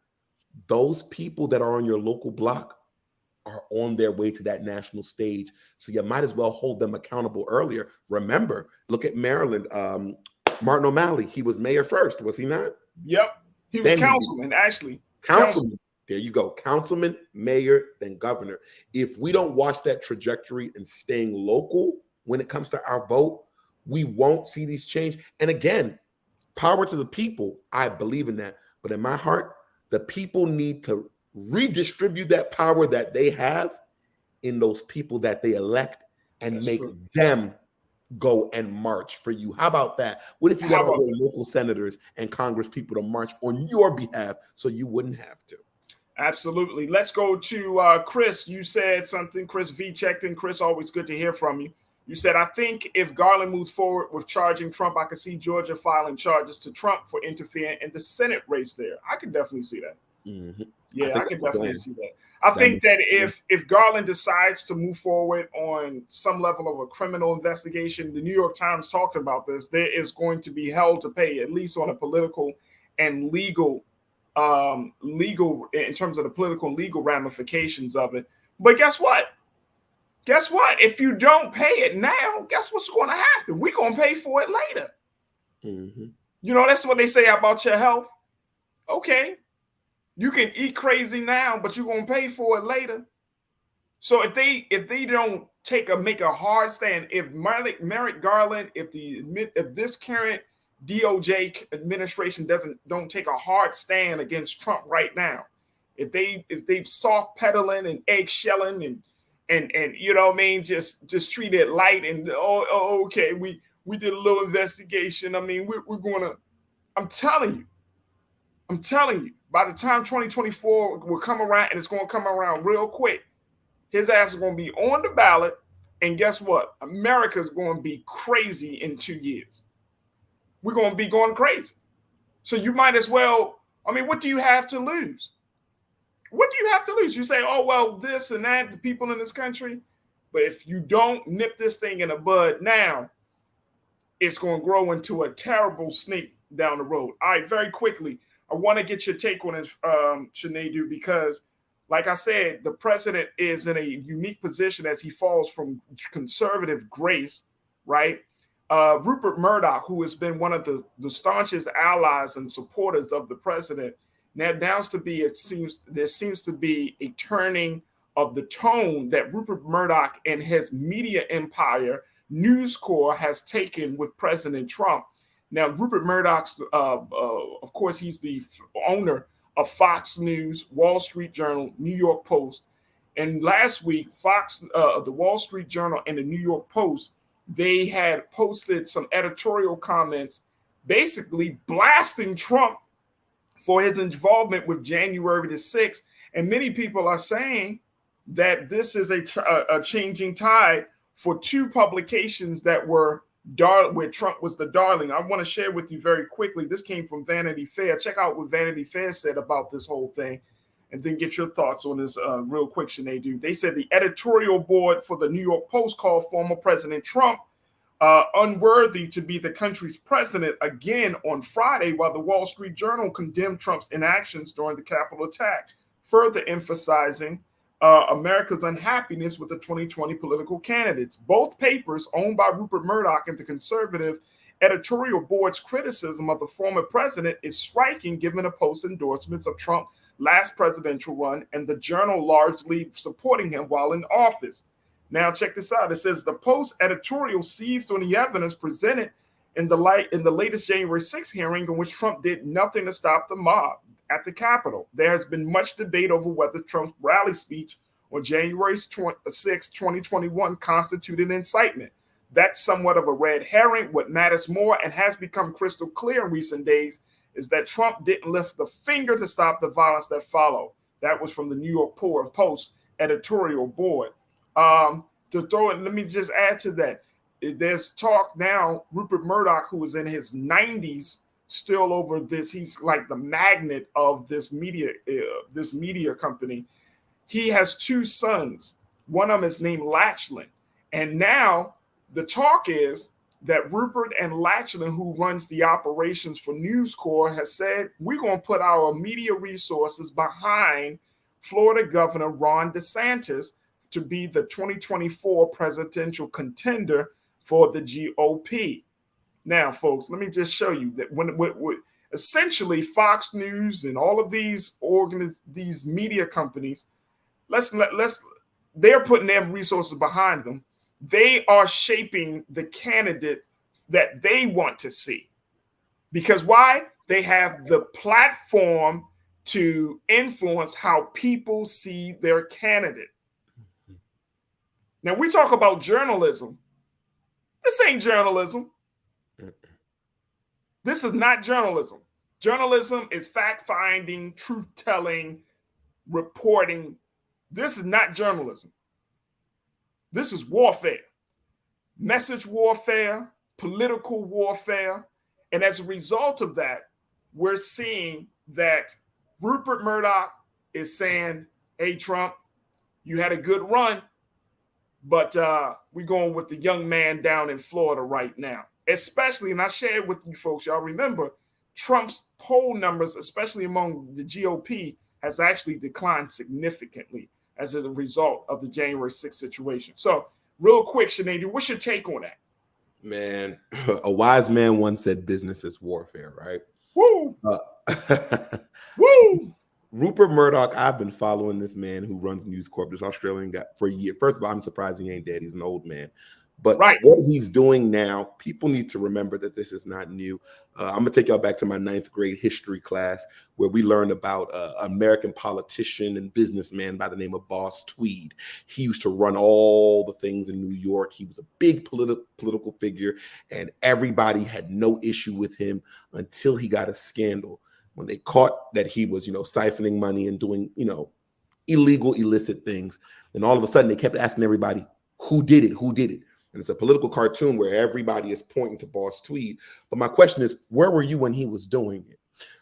Those people that are on your local block are on their way to that national stage. So you might as well hold them accountable earlier. Remember, look at Maryland. Martin O'Malley, he was mayor first, was he not? Yep. He was councilman, actually. Councilman. There you go. Councilman, mayor, then governor. If we don't watch that trajectory and staying local when it comes to our vote, we won't see these change. And again, power to the people. I believe in that. But in my heart, the people need to redistribute that power that they have in those people that they elect and make them go and march for you. How about that? What if you got all the local senators and Congress people to march on your behalf so you wouldn't have to? Absolutely. Let's go to Chris. You said something. Chris V checked in. Chris, always good to hear from you. You said, I think if Garland moves forward with charging Trump, I could see Georgia filing charges to Trump for interfering in the Senate race there. I could definitely see that. Mm-hmm. Yeah, I could definitely see that. I think that if Garland decides to move forward on some level of a criminal investigation, the New York Times talked about this, there is going to be hell to pay, at least on a political and legal in terms of the political and legal ramifications of it. But guess what? Guess what? If you don't pay it now, guess what's going to happen? We're going to pay for it later. Mm-hmm. You know, that's what they say about your health. Okay. You can eat crazy now, but you're going to pay for it later. So if they don't make a hard stand, if Merrick Garland, if this current DOJ administration don't take a hard stand against Trump right now, if they soft pedaling and eggshelling and you know what I mean, just treat it light and okay, we did a little investigation. I mean, we're gonna. I'm telling you, by the time 2024 will come around, and it's gonna come around real quick, his ass is gonna be on the ballot, and guess what? America's gonna be crazy in 2 years. We're gonna be going crazy. So you might as well. I mean, what do you have to lose? What do you have to lose? You say, oh, well, this and that, the people in this country. But if you don't nip this thing in the bud now, it's going to grow into a terrible snake down the road. All right, very quickly, I want to get your take on this, Sinead, because like I said, the president is in a unique position as he falls from conservative grace, right? Rupert Murdoch, who has been one of the staunchest allies and supporters of the president, Now there seems to be a turning of the tone that Rupert Murdoch and his media empire, News Corp, has taken with President Trump. Now, Rupert Murdoch's, of course, he's the owner of Fox News, Wall Street Journal, New York Post. And last week, the Wall Street Journal and the New York Post, they had posted some editorial comments basically blasting Trump for his involvement with January the 6th. And many people are saying that this is a changing tide for two publications that were where Trump was the darling. I want to share with you very quickly. This came from Vanity Fair. Check out what Vanity Fair said about this whole thing, and then get your thoughts on this real quick, Sinead. They said the editorial board for the New York Post called former President Trump unworthy to be the country's president again on Friday, while the Wall Street Journal condemned Trump's inactions during the Capitol attack, further emphasizing America's unhappiness with the 2020 political candidates. Both papers, owned by Rupert Murdoch and the conservative editorial board's criticism of the former president is striking, given the Post endorsements of Trump's last presidential run and the Journal largely supporting him while in office. Now, check this out. It says the Post editorial seized on the evidence presented in the latest January 6th hearing, in which Trump did nothing to stop the mob at the Capitol. There has been much debate over whether Trump's rally speech on January 6, 2021 constituted incitement. That's somewhat of a red herring. What matters more and has become crystal clear in recent days is that Trump didn't lift the finger to stop the violence that followed. That was from the New York Post editorial board. Let me just add to that. There's talk now, Rupert Murdoch, who is in his 90s, still over this. He's like the magnet of this media company. He has two sons. One of them is named Lachlan. And now the talk is that Rupert and Lachlan, who runs the operations for News Corp, has said, we're going to put our media resources behind Florida Governor Ron DeSantis to be the 2024 presidential contender for the GOP. Now, folks, let me just show you that when essentially Fox News and all of these media companies, they're putting their resources behind them. They are shaping the candidate that they want to see. Because why? They have the platform to influence how people see their candidate. Now, we talk about journalism. This ain't journalism. This is not journalism. Journalism is fact-finding, truth-telling, reporting. This is not journalism. This is warfare. Message warfare, political warfare. And as a result of that, we're seeing that Rupert Murdoch is saying, hey, Trump, you had a good run, but we're going with the young man down in Florida right now. Especially, and I shared with you folks, y'all remember, Trump's poll numbers, especially among the GOP, has actually declined significantly as a result of the January 6th situation. So real quick, Sinead, what's your take on that? Man, a wise man once said business is warfare, right? Woo! Woo! Rupert Murdoch, I've been following this man who runs News Corp, this Australian guy, for a year. First of all, I'm surprised he ain't dead. He's an old man. But what he's doing now, people need to remember that this is not new. I'm going to take y'all back to my 9th grade history class where we learned about an American politician and businessman by the name of Boss Tweed. He used to run all the things in New York. He was a big political figure, and everybody had no issue with him until he got a scandal. When they caught that he was, siphoning money and doing, illegal, illicit things. And all of a sudden they kept asking everybody, who did it? Who did it? And it's a political cartoon where everybody is pointing to Boss Tweed. But my question is, where were you when he was doing it?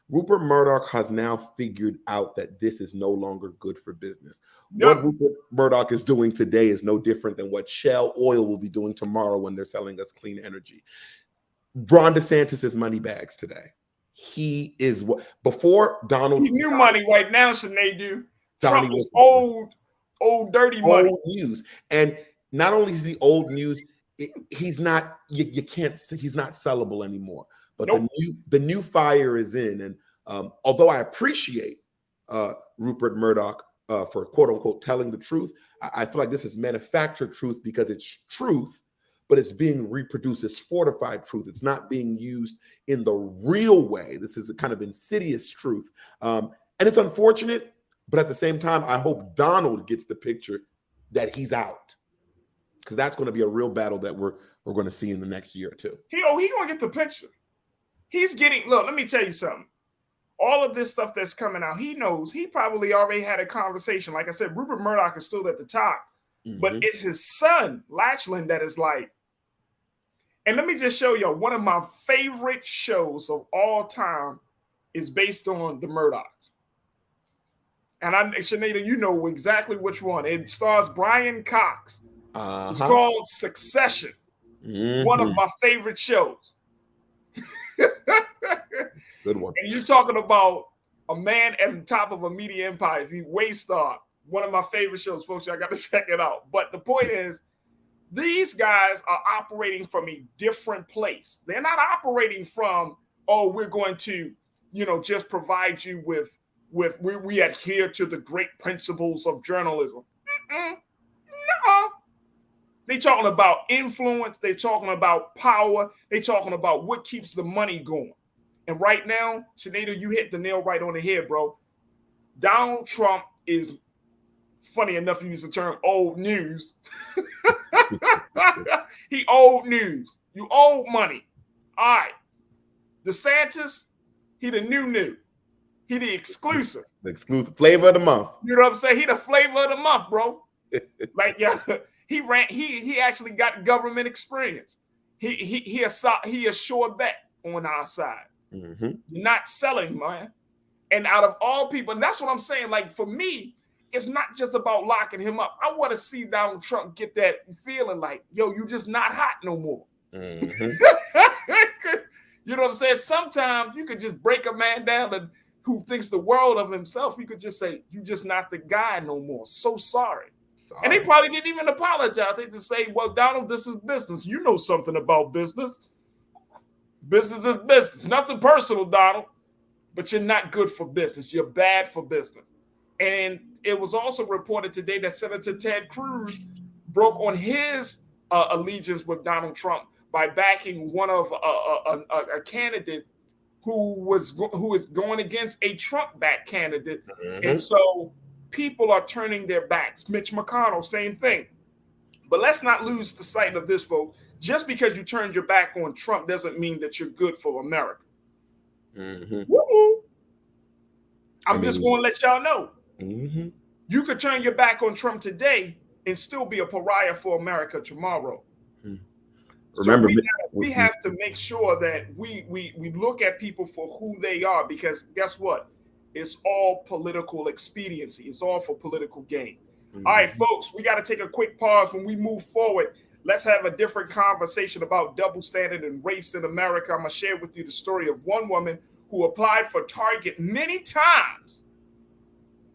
Rupert Murdoch has now figured out that this is no longer good for business. Yep. What Rupert Murdoch is doing today is no different than what Shell Oil will be doing tomorrow when they're selling us clean energy. Ron DeSantis is money bags today. He is what before Donald. He's new money right now, Sinead. Trump is old dirty money. Old news. And not only is he old news, he's not. You can't. He's not sellable anymore. But the new fire is in, and Although I appreciate Rupert Murdoch for quote unquote telling the truth, I feel like this is manufactured truth because it's truth, but it's being reproduced as fortified truth. It's not being used in the real way. This is a kind of insidious truth. And it's unfortunate, but at the same time, I hope Donald gets the picture that he's out, because that's going to be a real battle that we're going to see in the next year or two. He going to get the picture. He's getting, look, let me tell you something. All of this stuff that's coming out, he knows. He probably already had a conversation. Like I said, Rupert Murdoch is still at the top, but it's his son, Lachlan, that is like, and let me just show you, one of my favorite shows of all time is based on the Murdochs. And Shanita, you know exactly which one. It stars Brian Cox. It's called Succession. One of my favorite shows. Good one. And you're talking about a man at the top of a media empire. He Waystar, one of my favorite shows, folks. Y'all got to check it out. But the point is, these guys are operating from a different place. They're not operating from, oh, we're going to, just provide you with we adhere to the great principles of journalism. No. They're talking about influence. They're talking about power. They're talking about what keeps the money going. And right now, Sinead, you hit the nail right on the head, bro. Donald Trump is, funny enough, you use the term old news. He old news. You old money. All right. DeSantis, he the new. He the exclusive. The exclusive flavor of the month. You know what I'm saying? He the flavor of the month, bro. Like, yeah, he actually got government experience. He a sure bet on our side. You're not selling, man. And out of all people, and that's what I'm saying, like, for me, it's not just about locking him up. I want to see Donald Trump get that feeling like, yo, you just not hot no more. You know what I'm saying? Sometimes you could just break a man down who thinks the world of himself. You could just say, you just not the guy no more. So sorry. And they probably didn't even apologize. They just say, well, Donald, this is business. You know something about business. Business is business. Nothing personal, Donald. But you're not good for business. You're bad for business. And it was also reported today that Senator Ted Cruz broke on his allegiance with Donald Trump by backing one of a candidate who is going against a Trump-backed candidate. And so people are turning their backs. Mitch McConnell, same thing. But let's not lose the sight of this, folks. Just because you turned your back on Trump doesn't mean that you're good for America. I'm just going to let y'all know. You could turn your back on Trump today and still be a pariah for America tomorrow. Remember, so we have to make sure that we look at people for who they are, because guess what? It's all political expediency. It's all for political gain. All right, folks, we got to take a quick pause. When we move forward, let's have a different conversation about double standard and race in America. I'm going to share with you the story of one woman who applied for Target many times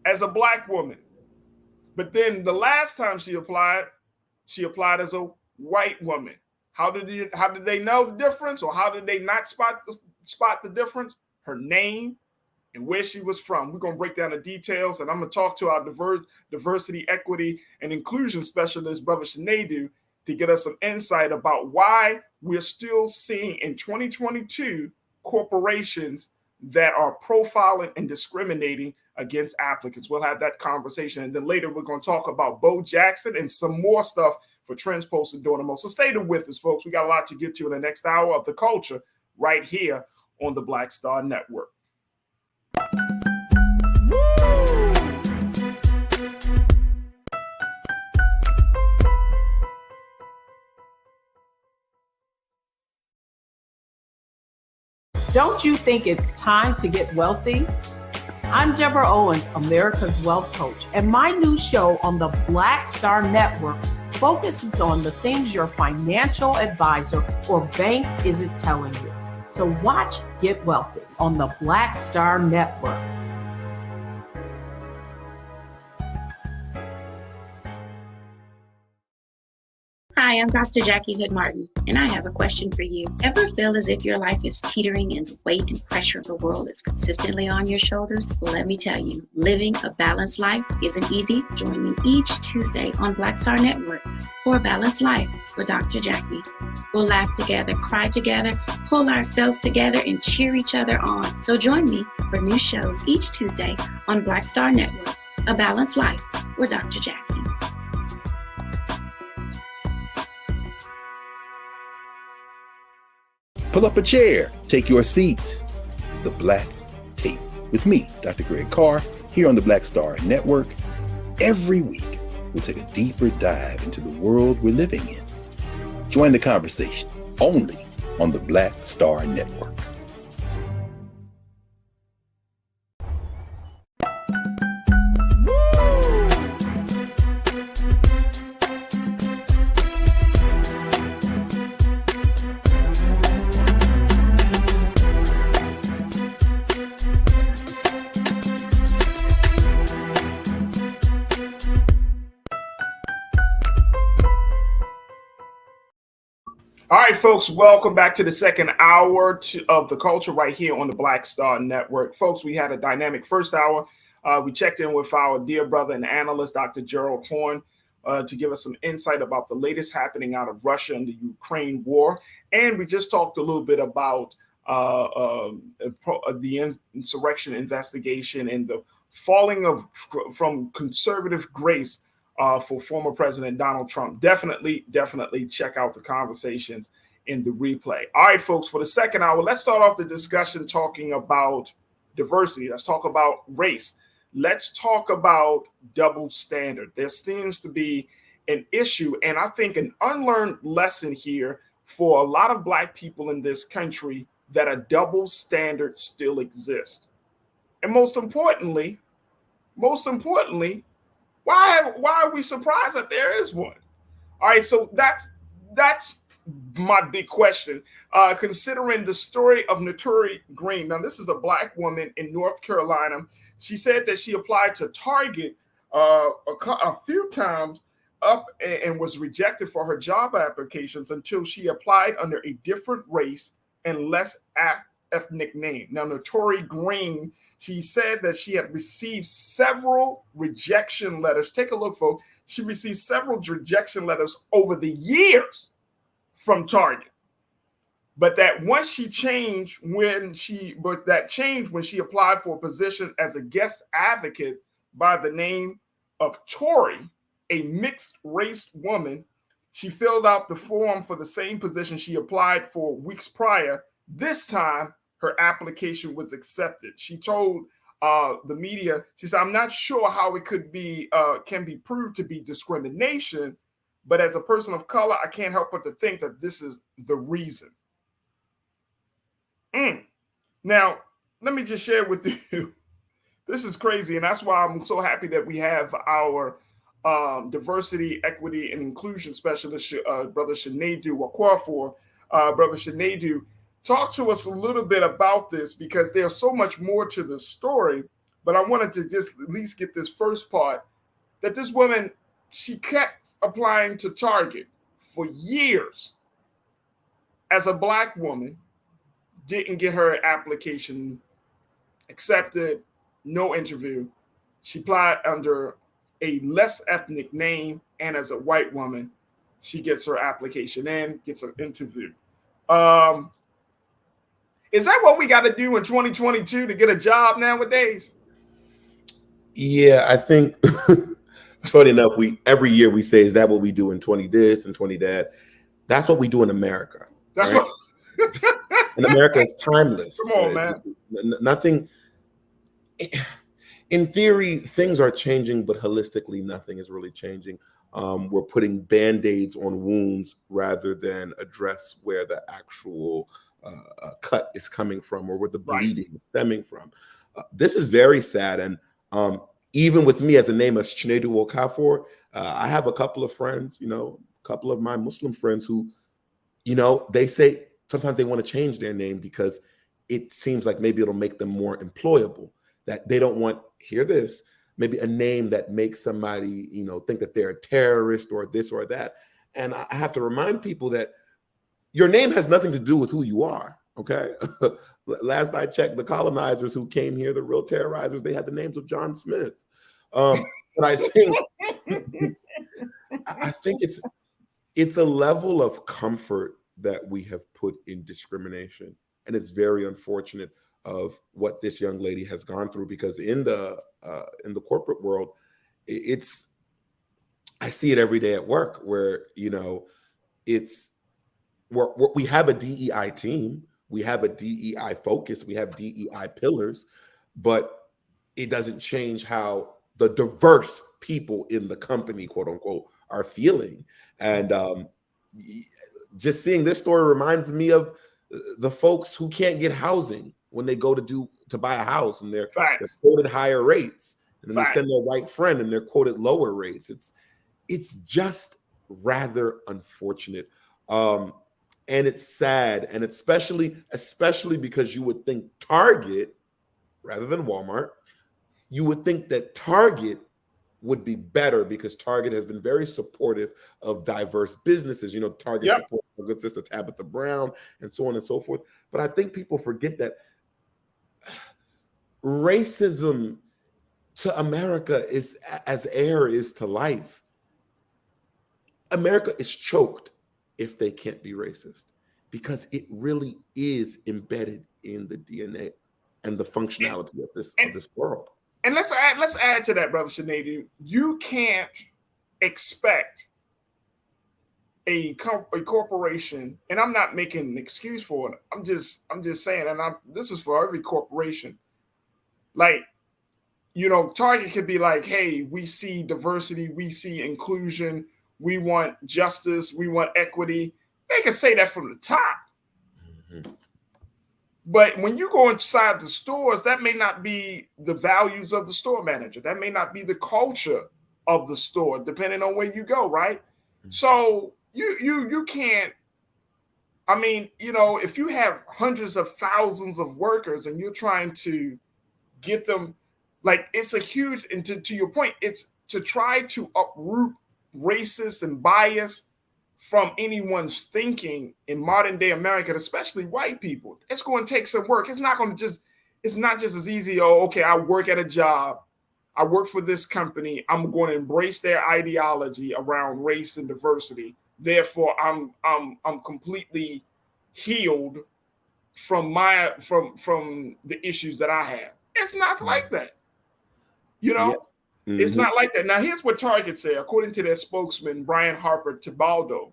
as a Black woman. But then the last time she applied as a white woman. How did they know the difference, or how did they not spot the difference? Her name and where she was from. We're going to break down the details, and I'm going to talk to our diversity, equity, and inclusion specialist, Brother Shanadu, to get us some insight about why we're still seeing in 2022 corporations that are profiling and discriminating against applicants. We'll have that conversation. And then later we're going to talk about Bo Jackson and some more stuff for Transpost and doing the most. So stay with us, folks. We got a lot to get to in the next hour of the culture right here on the Black Star Network. Don't you think it's time to get wealthy? I'm Deborah Owens, America's Wealth Coach, and my new show on the Black Star Network focuses on the things your financial advisor or bank isn't telling you. So watch Get Wealthy on the Black Star Network. Hi, Hi, I'm Dr. Jackie Hood Martin, and I have a question for you. Ever feel as if your life is teetering and the weight and pressure of the world is consistently on your shoulders? Well, let me tell you, living a balanced life isn't easy. Join me each Tuesday on Black Star Network for A Balanced Life with Dr. Jackie. We'll laugh together, cry together, pull ourselves together, and cheer each other on. So join me for new shows each Tuesday on Black Star Network, A Balanced Life with Dr. Jackie. Pull up a chair, take your seat. The Black Tape with me, Dr. Greg Carr, here on the Black Star Network. Every week, we'll take a deeper dive into the world we're living in. Join the conversation only on the Black Star Network. All right, folks, welcome back to the second hour of The Culture right here on the Black Star Network. Folks, we had a dynamic first hour. We checked in with our dear brother and analyst, Dr. Gerald Horn, to give us some insight about the latest happening out of Russia and the Ukraine war. And we just talked a little bit about the insurrection investigation and the falling from conservative grace for former President Donald Trump. Definitely check out the conversations in the replay. All right, folks, for the second hour, let's start off the discussion talking about diversity. Let's talk about race. Let's talk about double standard. There seems to be an issue, and I think an unlearned lesson here for a lot of Black people in this country, that a double standard still exists. And most importantly, why are we surprised that there is one? All right, so that's my big question. Considering the story of Notori Green. Now, this is a Black woman in North Carolina. She said that she applied to Target a few times and was rejected for her job applications until she applied under a different race and less ethnic name. Now, Notori Green, she said that she had received several rejection letters. Take a look, folks. She received several rejection letters over the years from Target. But that once she changed when she applied for a position as a guest advocate by the name of Tori, a mixed race woman. She filled out the form for the same position she applied for weeks prior. This time, her application was accepted. She told the media, she said, "I'm not sure how it can be proved to be discrimination, but as a person of color, I can't help but to think that this is the reason." Now, let me just share with you. This is crazy, and that's why I'm so happy that we have our diversity, equity, and inclusion specialist, Brother Sinedu Okorafor. Brother Sinedu, talk to us a little bit about this, because there's so much more to the story. But I wanted to just at least get this first part, that this woman, she kept applying to Target for years as a Black woman, didn't get her application accepted, no interview. She applied under a less ethnic name, and as a white woman, she gets her application in, gets an interview. Is that what we got to do in 2022 to get a job nowadays? Yeah, I think it's funny enough. Every year we say, "Is that what we do in 20 this and 20 that?" That's what we do in America. That's right? what. And America is timeless. Come on, man. Nothing. In theory, things are changing, but holistically, nothing is really changing. We're putting Band-Aids on wounds rather than address where the actual cut is coming from, or where the bleeding is stemming from. This is very sad. And even with me as a name of Sinedu Okorafor, I have a couple of friends, a couple of my Muslim friends who, they say sometimes they want to change their name because it seems like maybe it'll make them more employable, that they don't want, hear this, maybe a name that makes somebody, think that they're a terrorist or this or that. And I have to remind people that your name has nothing to do with who you are. Okay. Last I checked, the colonizers who came here, the real terrorizers, they had the names of John Smith. But I think it's a level of comfort that we have put in discrimination, and it's very unfortunate of what this young lady has gone through, because in the corporate world, I see it every day at work where, you know, we have a DEI team, we have a DEI focus, we have DEI pillars, but it doesn't change how the diverse people in the company, quote unquote, are feeling. And just seeing this story reminds me of the folks who can't get housing when they go to buy a house, and they're quoted higher rates, and then they send their white friend and they're quoted lower rates. It's just rather unfortunate. And it's sad, and especially because you would think Target, rather than Walmart, you would think that Target would be better because Target has been very supportive of diverse businesses. You know, Target supports our good sister Tabitha Brown and so on and so forth. But I think people forget that racism to America is as air is to life. America is choked if they can't be racist, because it really is embedded in the DNA and the functionality of this world. And let's add to that, brother Sinead. You can't expect a corporation, and I'm not making an excuse for it. I'm just saying, and this is for every corporation. Like, you know, Target could be like, hey, we see diversity, we see inclusion, we want justice, we want equity. They can say that from the top. Mm-hmm. But when you go inside the stores, that may not be the values of the store manager. That may not be the culture of the store, depending on where you go, right? Mm-hmm. So you can't, I mean, you know, if you have hundreds of thousands of workers and you're trying to get them, like, it's a huge, and to your point, it's to try to uproot racist and bias from anyone's thinking in modern day America, especially white people. It's going to take some work. It's not just as easy. Oh, okay, I work at a job, I work for this company, I'm going to embrace their ideology around race and diversity. Therefore, I'm completely healed from the issues that I have. It's not like that. You know? Yeah. Mm-hmm. It's not like that. Now, here's what Target said. According to their spokesman, Brian Harper Tibaldo,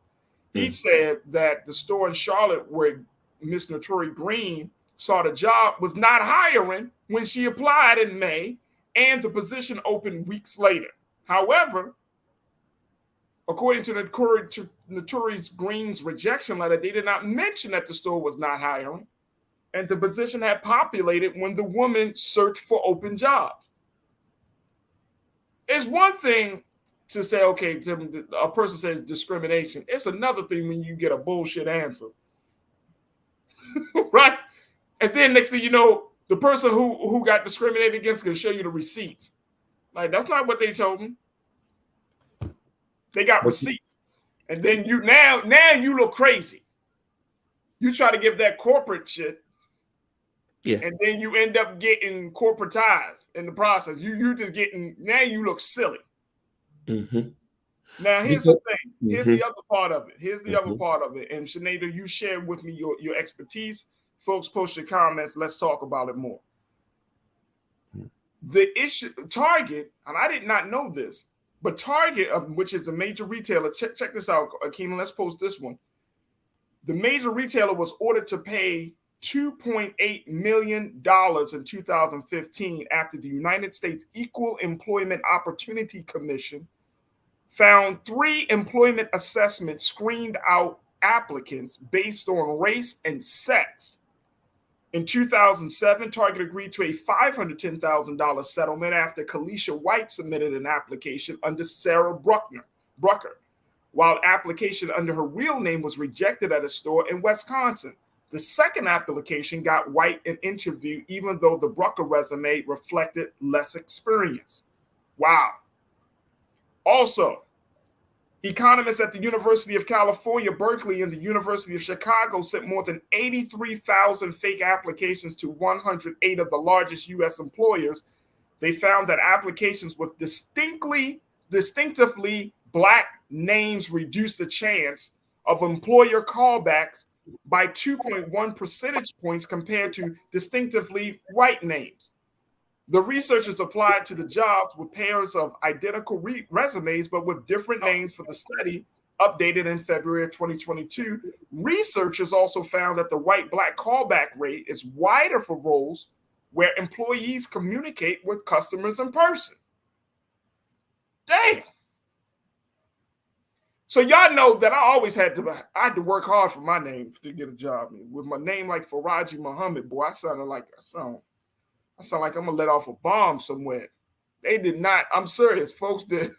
he said that the store in Charlotte where Miss Notori Green saw the job was not hiring when she applied in May, and the position opened weeks later. However, according to Notori Green's rejection letter, they did not mention that the store was not hiring, and the position had populated when the woman searched for open jobs. It's one thing to say, okay, a person says discrimination. It's another thing when you get a bullshit answer, right? And then next thing you know, the person who got discriminated against can show you the receipts. Like, that's not what they told me. They got receipts. And then now you look crazy. You try to give that corporate shit. Yeah. And then you end up getting corporatized in the process. You just getting, now you look silly. Mm-hmm. Now, here's the thing. Here's the other part of it. Other part of it. And Sinead, you shared with me your expertise. Folks, post your comments. Let's talk about it more. The issue, Target, and I did not know this, but Target, which is a major retailer, check this out, Keenan, let's post this one. The major retailer was ordered to pay $2.8 million in 2015 after the United States Equal Employment Opportunity Commission found 3 employment assessments screened out applicants based on race and sex. In 2007, Target agreed to a $510,000 settlement after Kalisha White submitted an application under Sarah Brucker, while application under her real name was rejected at a store in Wisconsin. The second application got White an interview, even though the Brucker resume reflected less experience. Wow. Also, Economists at the University of California, Berkeley, and the University of Chicago sent more than 83,000 fake applications to 108 of the largest U.S. employers. They found that applications with distinctively Black names reduced the chance of employer callbacks by 2.1 percentage points compared to distinctively white names. The researchers applied to the jobs with pairs of identical resumes, but with different names for the study, updated in February of 2022. Researchers also found that the white-Black callback rate is wider for roles where employees communicate with customers in person. Damn. So y'all know that I always had to work hard for my name to get a job. With my name like Farajii Muhammad, boy, I sound like I'm gonna let off a bomb somewhere. They did not. I'm serious, folks. Did.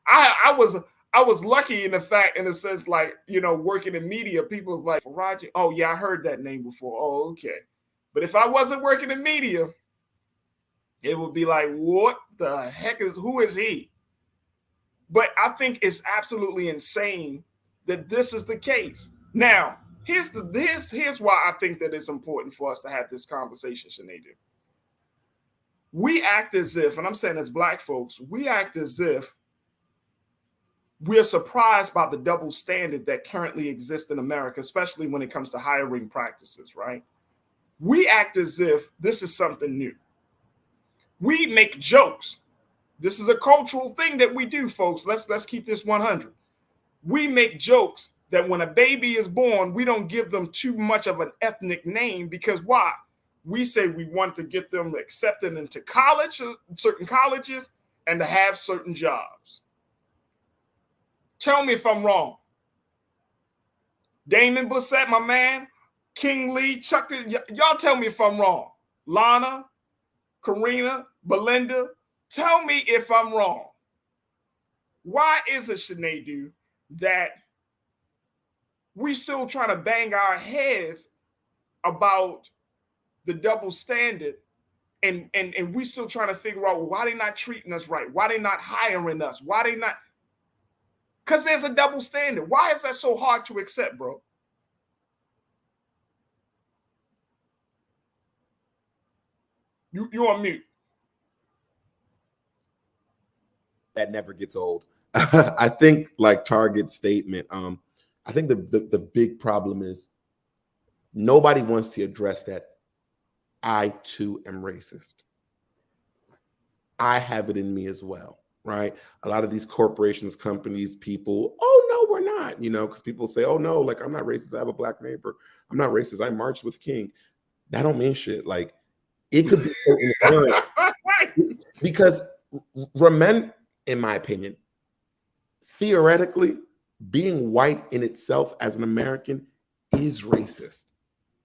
I was lucky in the sense, like, you know, working in media. People's like, Farajii. Oh yeah, I heard that name before. Oh, okay. But if I wasn't working in media, it would be like, what the heck who is he? But I think it's absolutely insane that this is the case. Now, here's why I think that it's important for us to have this conversation, Sinead. We act as if, and I'm saying as Black folks, we act as if we're surprised by the double standard that currently exists in America, especially when it comes to hiring practices, right? We act as if this is something new. We make jokes. This is a cultural thing that we do, folks. Let's keep this 100. We make jokes that when a baby is born, we don't give them too much of an ethnic name, because why? We say we want to get them accepted into college, certain colleges, and to have certain jobs. Tell me if I'm wrong. Damon Blissett, my man, King Lee, Chuck, y'all tell me if I'm wrong. Lana, Karina, Belinda, tell me if I'm wrong. Why is it, Sinead, that we still trying to bang our heads about the double standard, and we still trying to figure out why they not treating us right, why they not hiring us, why they not? Because there's a double standard. Why is that so hard to accept, bro? You're on mute. That never gets old. I think, like Target's statement, I think the big problem is nobody wants to address that I too am racist. I have it in me as well, right? A lot of these corporations, companies, people, oh no, we're not, you know, because people say, oh no, like I'm not racist. I have a Black neighbor. I'm not racist. I marched with King. That don't mean shit. Like it could be so inherent. Because remember, in my opinion, theoretically, being white in itself as an American is racist,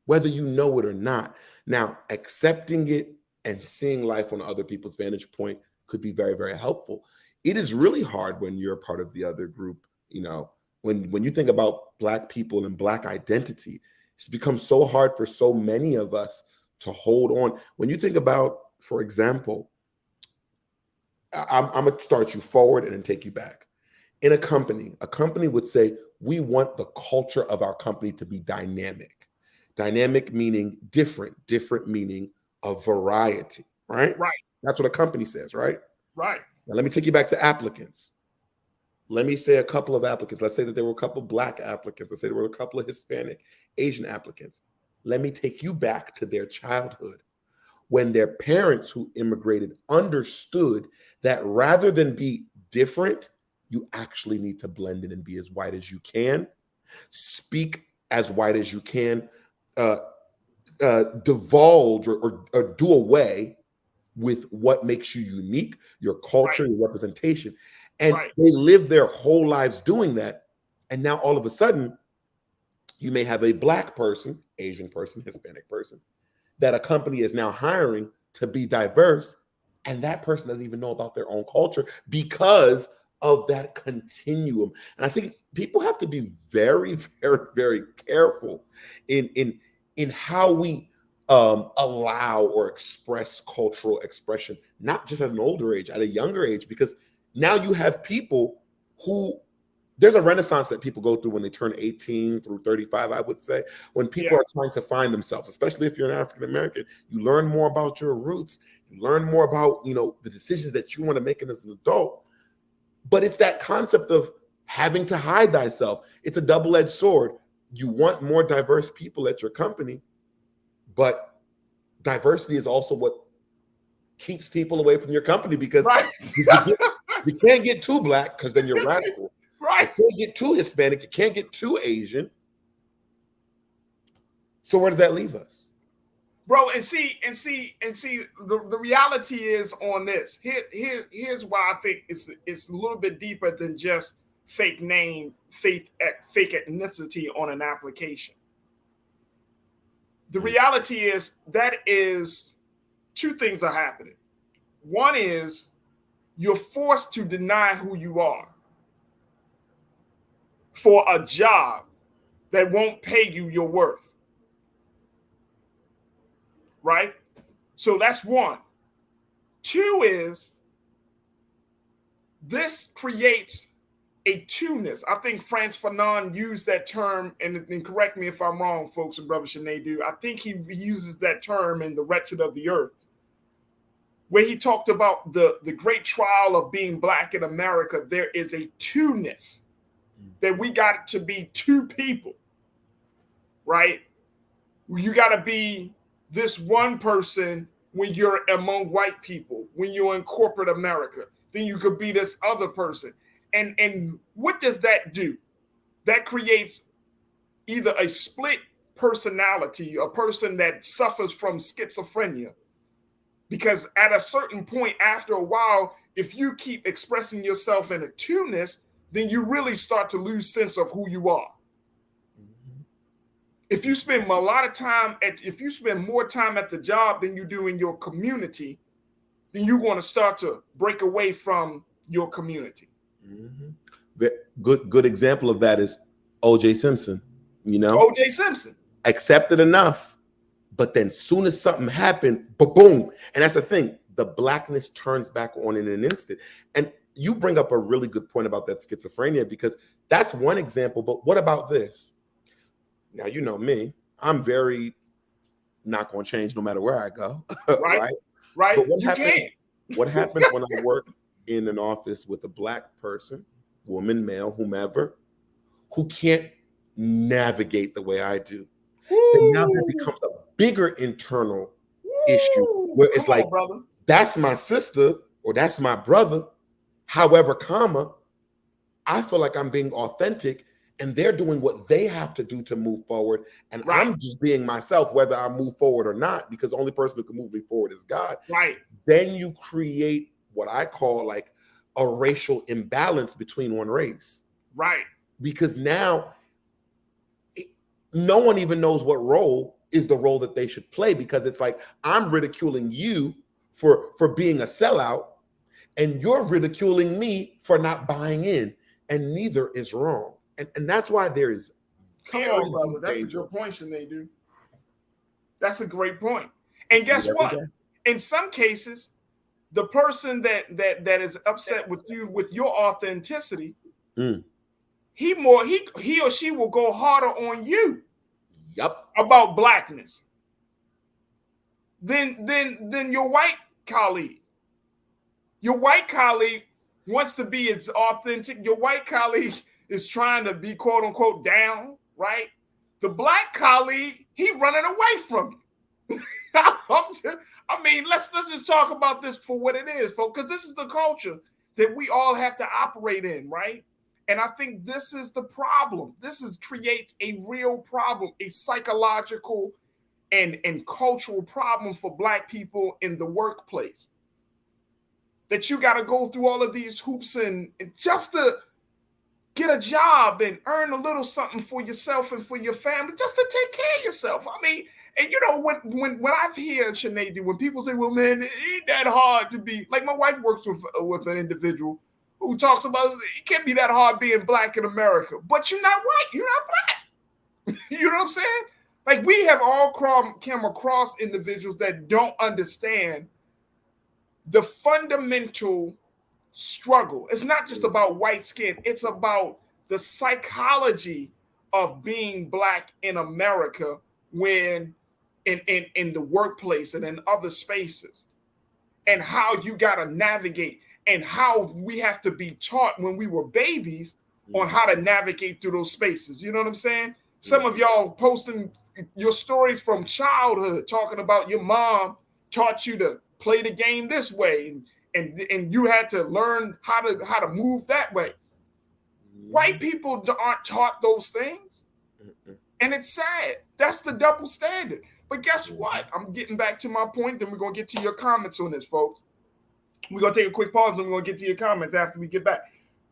whether you know it or not. Now, accepting it and seeing life on other people's vantage point could be very, very helpful. It is really hard when you're a part of the other group. You know, when you think about Black people and Black identity, it's become so hard for so many of us to hold on. When you think about, for example, I'm going to start you forward and then take you back. In a company would say, we want the culture of our company to be dynamic. Dynamic meaning different meaning a variety, right? Right. That's what a company says, right? Right. Now, let me take you back to applicants. Let me say a couple of applicants. Let's say that there were a couple of Black applicants. Let's say there were a couple of Hispanic, Asian applicants. Let me take you back to their childhood, when their parents who immigrated understood that rather than be different, you actually need to blend in and be as white as you can, speak as white as you can, divulge or do away with what makes you unique, your culture, your representation. And they live their whole lives doing that. And now all of a sudden, you may have a Black person, Asian person, Hispanic person, that a company is now hiring to be diverse, and that person doesn't even know about their own culture because of that continuum. And I think people have to be very, very, very careful in how we allow or express cultural expression, not just at an older age, at a younger age, because now you have people there's a renaissance that people go through when they turn 18 through 35, I would say, when people are trying to find themselves, especially if you're an African American. You learn more about your roots. You learn more about, the decisions that you want to make as an adult. But it's that concept of having to hide thyself. It's a double-edged sword. You want more diverse people at your company, but diversity is also what keeps people away from your company, because you can't get too black because then you're radical. Right. You can't get too Hispanic. You can't get too Asian. So where does that leave us? Bro, and see, the reality is on this. Here's why I think it's a little bit deeper than just fake name, fake ethnicity on an application. The reality is that is two things are happening. One is you're forced to deny who you are for a job that won't pay you your worth. Right? So that's one. Two is this creates a two-ness. I think Frantz Fanon used that term, and correct me if I'm wrong, folks, and Brother Sinead do. I think he uses that term in The Wretched of the Earth, where he talked about the great trial of being black in America. There is a two-ness, that we got to be two people, right? You got to be this one person when you're among white people, when you're in corporate America. Then you could be this other person. And what does that do? That creates either a split personality, a person that suffers from schizophrenia. Because at a certain point, after a while, if you keep expressing yourself in a two-ness, then you really start to lose sense of who you are. If you spend a lot of time if you spend more time at the job than you do in your community, then you're going to start to break away from your community. Mm-hmm. Good example of that is O.J. Simpson. O.J. Simpson accepted enough, but then soon as something happened, boom. And that's the thing. The blackness turns back on in an instant. And you bring up a really good point about that schizophrenia, because that's one example. But what about this? Now, you know me, I'm very not going to change no matter where I go. Right. But what happens when I work in an office with a black person, woman, male, whomever, who can't navigate the way I do? Then now that becomes a bigger internal issue where it's like, that's my sister or that's my brother. However, I feel like I'm being authentic and they're doing what they have to do to move forward. And I'm just being myself, whether I move forward or not, because the only person who can move me forward is God. Right. Then you create what I call like a racial imbalance between one race. Right. Because now no one even knows what role is the role that they should play, because it's like, I'm ridiculing you for being a sellout, and you're ridiculing me for not buying in, and neither is wrong. And that's why there is. Come on, brother. That's a good point, Sinead. That's a great point. And guess what? In some cases, the person that is upset with you, with your authenticity, he or she will go harder on you. Yep. About blackness than your white colleague. Your white colleague wants to be as authentic. Your white colleague is trying to be quote unquote down, right? The black colleague, he running away from you. Let's just talk about this for what it is, folks, because this is the culture that we all have to operate in, right? And I think this is the problem. Creates a real problem, a psychological and cultural problem for Black people in the workplace. That you got to go through all of these hoops and just to get a job and earn a little something for yourself and for your family, just to take care of yourself. When I hear, Sinead, when people say, well, man, it ain't that hard to be, like my wife works with an individual who talks about it can't be that hard being Black in America. But you're not white. You're not Black. You know what I'm saying? Like, we have all come across individuals that don't understand the fundamental struggle. It's not just about white skin. It's about the psychology of being Black in America when in the workplace and in other spaces, and how you got to navigate, and how we have to be taught when we were babies on how to navigate through those spaces. You know what I'm saying? Some of y'all posting your stories from childhood, talking about your mom taught you to play the game this way, and you had to learn how to move that way. White people aren't taught those things, and it's sad. That's the double standard. But guess what? I'm getting back to my point. Then we're gonna get to your comments on this, folks. We're gonna take a quick pause, and we're gonna get to your comments after we get back.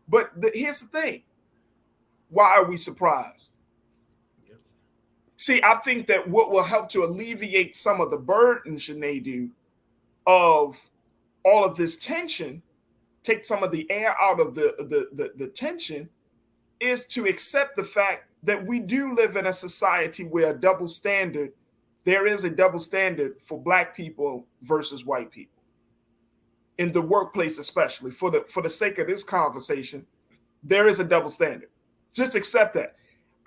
But here's the thing: why are we surprised? See, I think that what will help to alleviate some of the burden, Sinead, of all of this tension, take some of the air out of the tension, is to accept the fact that we do live in a society where there is a double standard for Black people versus white people. In the workplace, especially, for the sake of this conversation, there is a double standard. Just accept that.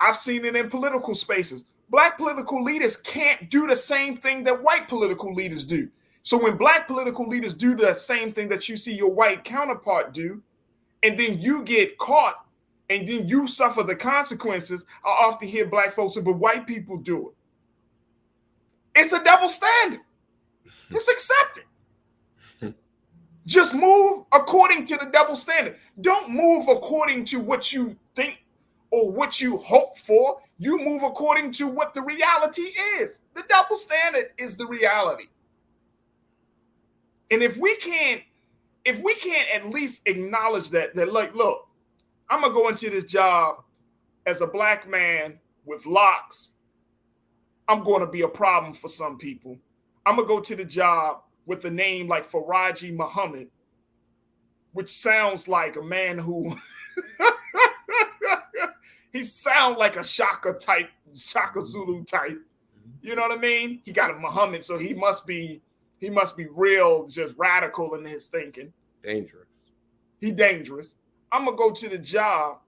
I've seen it in political spaces. Black political leaders can't do the same thing that white political leaders do. So when Black political leaders do the same thing that you see your white counterpart do, and then you get caught and then you suffer the consequences, I often hear Black folks say, but white people do it. It's a double standard. Just accept it. Just move according to the double standard. Don't move according to what you think or what you hope for. You move according to what the reality is. The double standard is the reality. And if we can't at least acknowledge that like, look, I'm gonna go into this job as a Black man with locks. I'm going to be a problem for some people. I'm gonna go to the job with a name like Farajii Muhammad, which sounds like a man who he sounds like a Shaka Zulu type. You know what I mean? He got a Muhammad, so he must be real, just radical in his thinking. Dangerous. He dangerous. I'm gonna go to the job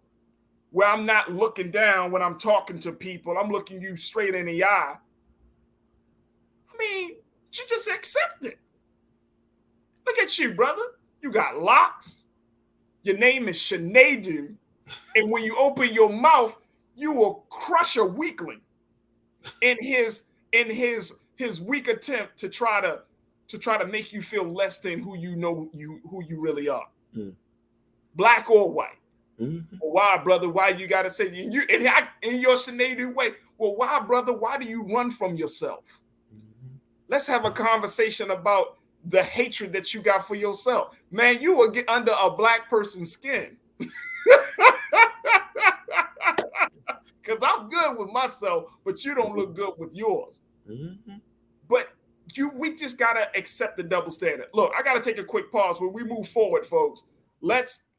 where I'm not looking down when I'm talking to people. I'm looking you straight in the eye. I mean, you just accept it. Look at you, brother. You got locks. Your name is Sinead. And when you open your mouth, you will crush a weakling in his weak attempt to try to make you feel less than who you really are. Black or white. Mm-hmm. Well, why, brother? Why you gotta say in your Sinead way? Well, why, brother? Why do you run from yourself? Mm-hmm. Let's have a conversation about the hatred that you got for yourself. Man, you will get under a Black person's skin. Because I'm good with myself, but you don't look good with yours. Mm-hmm. But we just gotta accept the double standard. Look, I gotta take a quick pause. When we move forward, folks,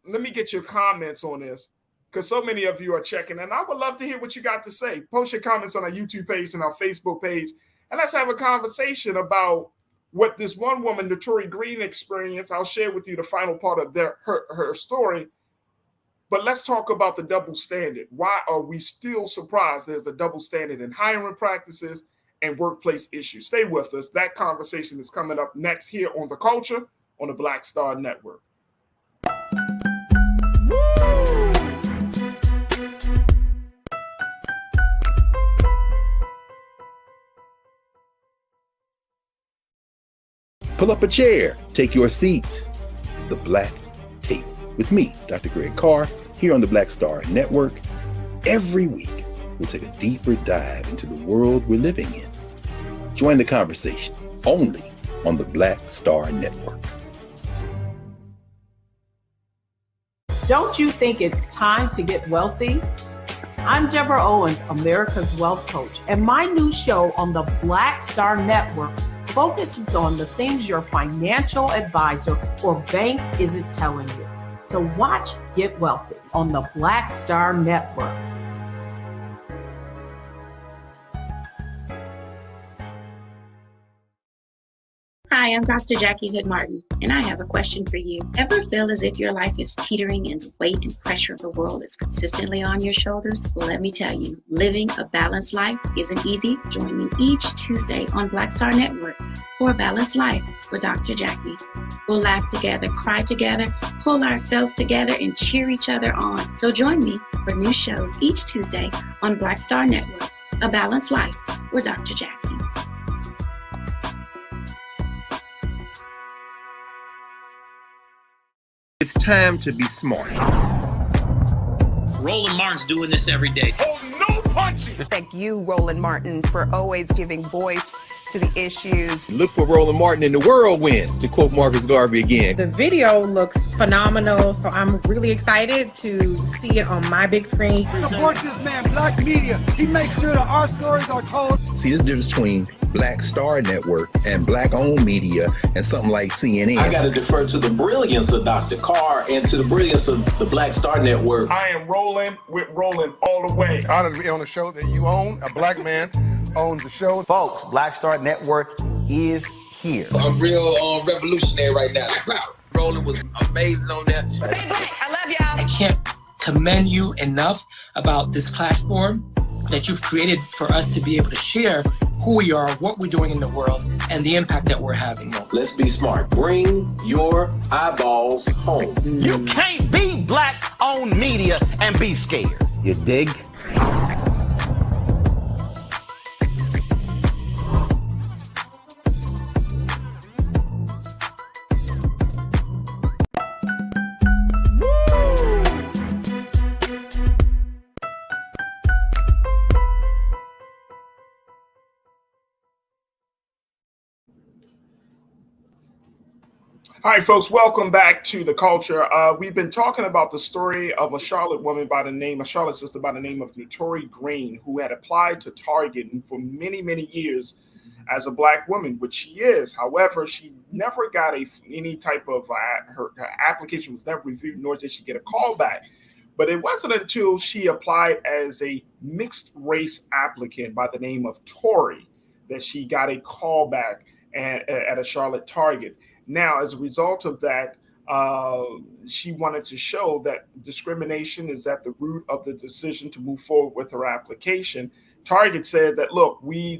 let me get your comments on this, because so many of you are checking, and I would love to hear what you got to say. Post your comments on our YouTube page and our Facebook page, and let's have a conversation about what this one woman, Notori Green, experienced. I'll share with you the final part of her story, but let's talk about the double standard. Why are we still surprised there's a double standard in hiring practices and workplace issues? Stay with us. That conversation is coming up next here on The Culture on the Black Star Network. Pull up a chair, take your seat. The Black Tape with me, Dr. Greg Carr, here on the Black Star Network. Every week, we'll take a deeper dive into the world we're living in. Join the conversation only on the Black Star Network. Don't you think it's time to get wealthy? I'm Deborah Owens, America's Wealth Coach, and my new show on the Black Star Network focuses on the things your financial advisor or bank isn't telling you. So watch Get Wealthy on the Black Star Network. Hi, Hi, I'm Dr. Jackie Hood Martin, and I have a question for you. Ever feel as if your life is teetering and the weight and pressure of the world is consistently on your shoulders? Well, let me tell you, living a balanced life isn't easy. Join me each Tuesday on Black Star Network for A Balanced Life with Dr. Jackie. We'll laugh together, cry together, pull ourselves together, and cheer each other on. So join me for new shows each Tuesday on Black Star Network, A Balanced Life with Dr. Jackie. It's time to be smart. Roland Martin's doing this every day. Oh, no punches! Thank you, Roland Martin, for always giving voice to the issues. Look for Roland Martin in the whirlwind, to quote Marcus Garvey again. The video looks phenomenal, so I'm really excited to see it on my big screen. Support this man, Black Media. He makes sure that our stories are told. See, there's a difference between Black Star Network and Black-owned media and something like CNN. I got to defer to the brilliance of Dr. Carr and to the brilliance of the Black Star Network. I am rolling with Roland all the way. Honored to be on a show that you own. A black man owns the show. Folks, Black Star Network is here. I'm real revolutionary right now. Roland was amazing on that. Stay black. I love y'all. I can't commend you enough about this platform that you've created for us to be able to share who we are, what we're doing in the world, and the impact that we're having. Let's be smart. Bring your eyeballs home. You can't be black-owned media and be scared. You dig? All right, folks, welcome back to The Culture. We've been talking about the story of a Charlotte woman by the name, a Charlotte sister by the name of Notori Green, who had applied to Target for many, many years as a black woman, which she is. However, she never got any type of, her application was never reviewed, nor did she get a call back. But it wasn't until she applied as a mixed race applicant by the name of Tori that she got a call back at a Charlotte Target. Now, as a result of that, she wanted to show that discrimination is at the root of the decision to move forward with her application. Target said that, look, they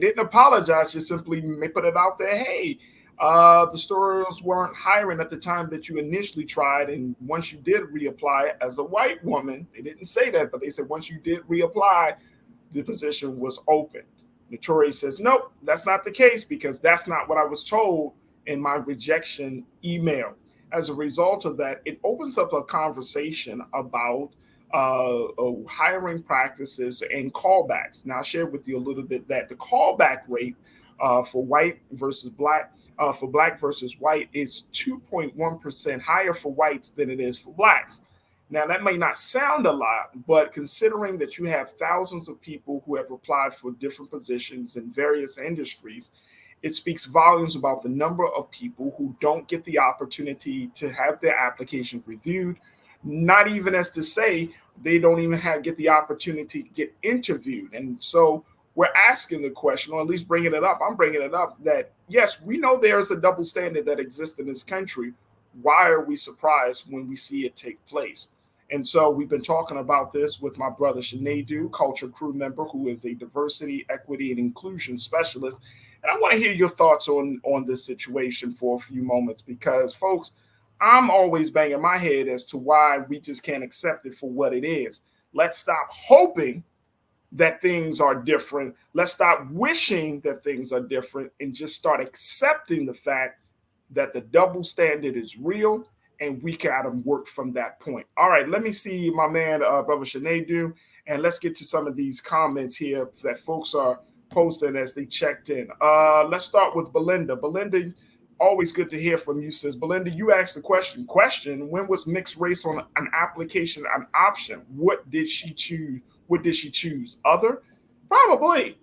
didn't apologize, just simply put it out there. Hey, the stores weren't hiring at the time that you initially tried. And once you did reapply as a white woman, they didn't say that, but they said once you did reapply, the position was open. Notori says, nope, that's not the case because that's not what I was told in my rejection email. As a result of that, it opens up a conversation about hiring practices and callbacks. Now, I shared with you a little bit that the callback rate for white versus black, for black versus white is 2.1% higher for whites than it is for blacks. Now, that may not sound a lot, but considering that you have thousands of people who have applied for different positions in various industries, it speaks volumes about the number of people who don't get the opportunity to have their application reviewed, not even as to say they don't even get the opportunity to get interviewed. And so we're asking the question, or at least bringing it up. I'm bringing it up that, yes, we know there is a double standard that exists in this country. Why are we surprised when we see it take place? And so we've been talking about this with my brother Sinedu, culture crew member, who is a diversity, equity, and inclusion specialist. And I want to hear your thoughts on this situation for a few moments, because, folks, I'm always banging my head as to why we just can't accept it for what it is. Let's stop hoping that things are different. Let's stop wishing that things are different and just start accepting the fact that the double standard is real and we got to work from that point. All right, let me see my man, Brother Sinedu, and let's get to some of these comments here that folks are posting as they checked in. Let's start with Belinda. Belinda, always good to hear from you, sis. Belinda, you asked the question, when was mixed race on an application an option? What did she choose? What did she choose? Other? Probably.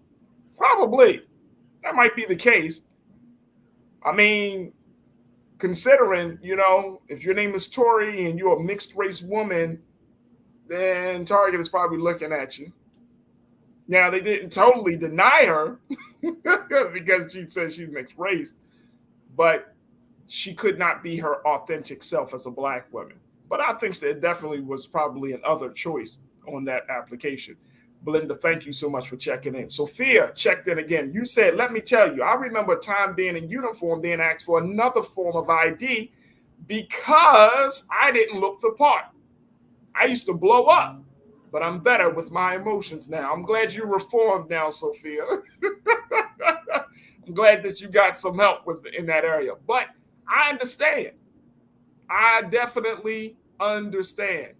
That might be the case. I mean, considering, if your name is Tori and you're a mixed race woman, then Target is probably looking at you. Now, they didn't totally deny her because she said she's mixed race. but she could not be her authentic self as a Black woman. But I think that definitely was probably an other choice on that application. Belinda, thank you so much for checking in. Sophia checked in again. You said, let me tell you, I remember a time being in uniform, being asked for another form of ID because I didn't look the part. I used to blow up, but I'm better with my emotions now. I'm glad you reformed now, Sophia. I'm glad that you got some help in that area. But I understand. I definitely understand.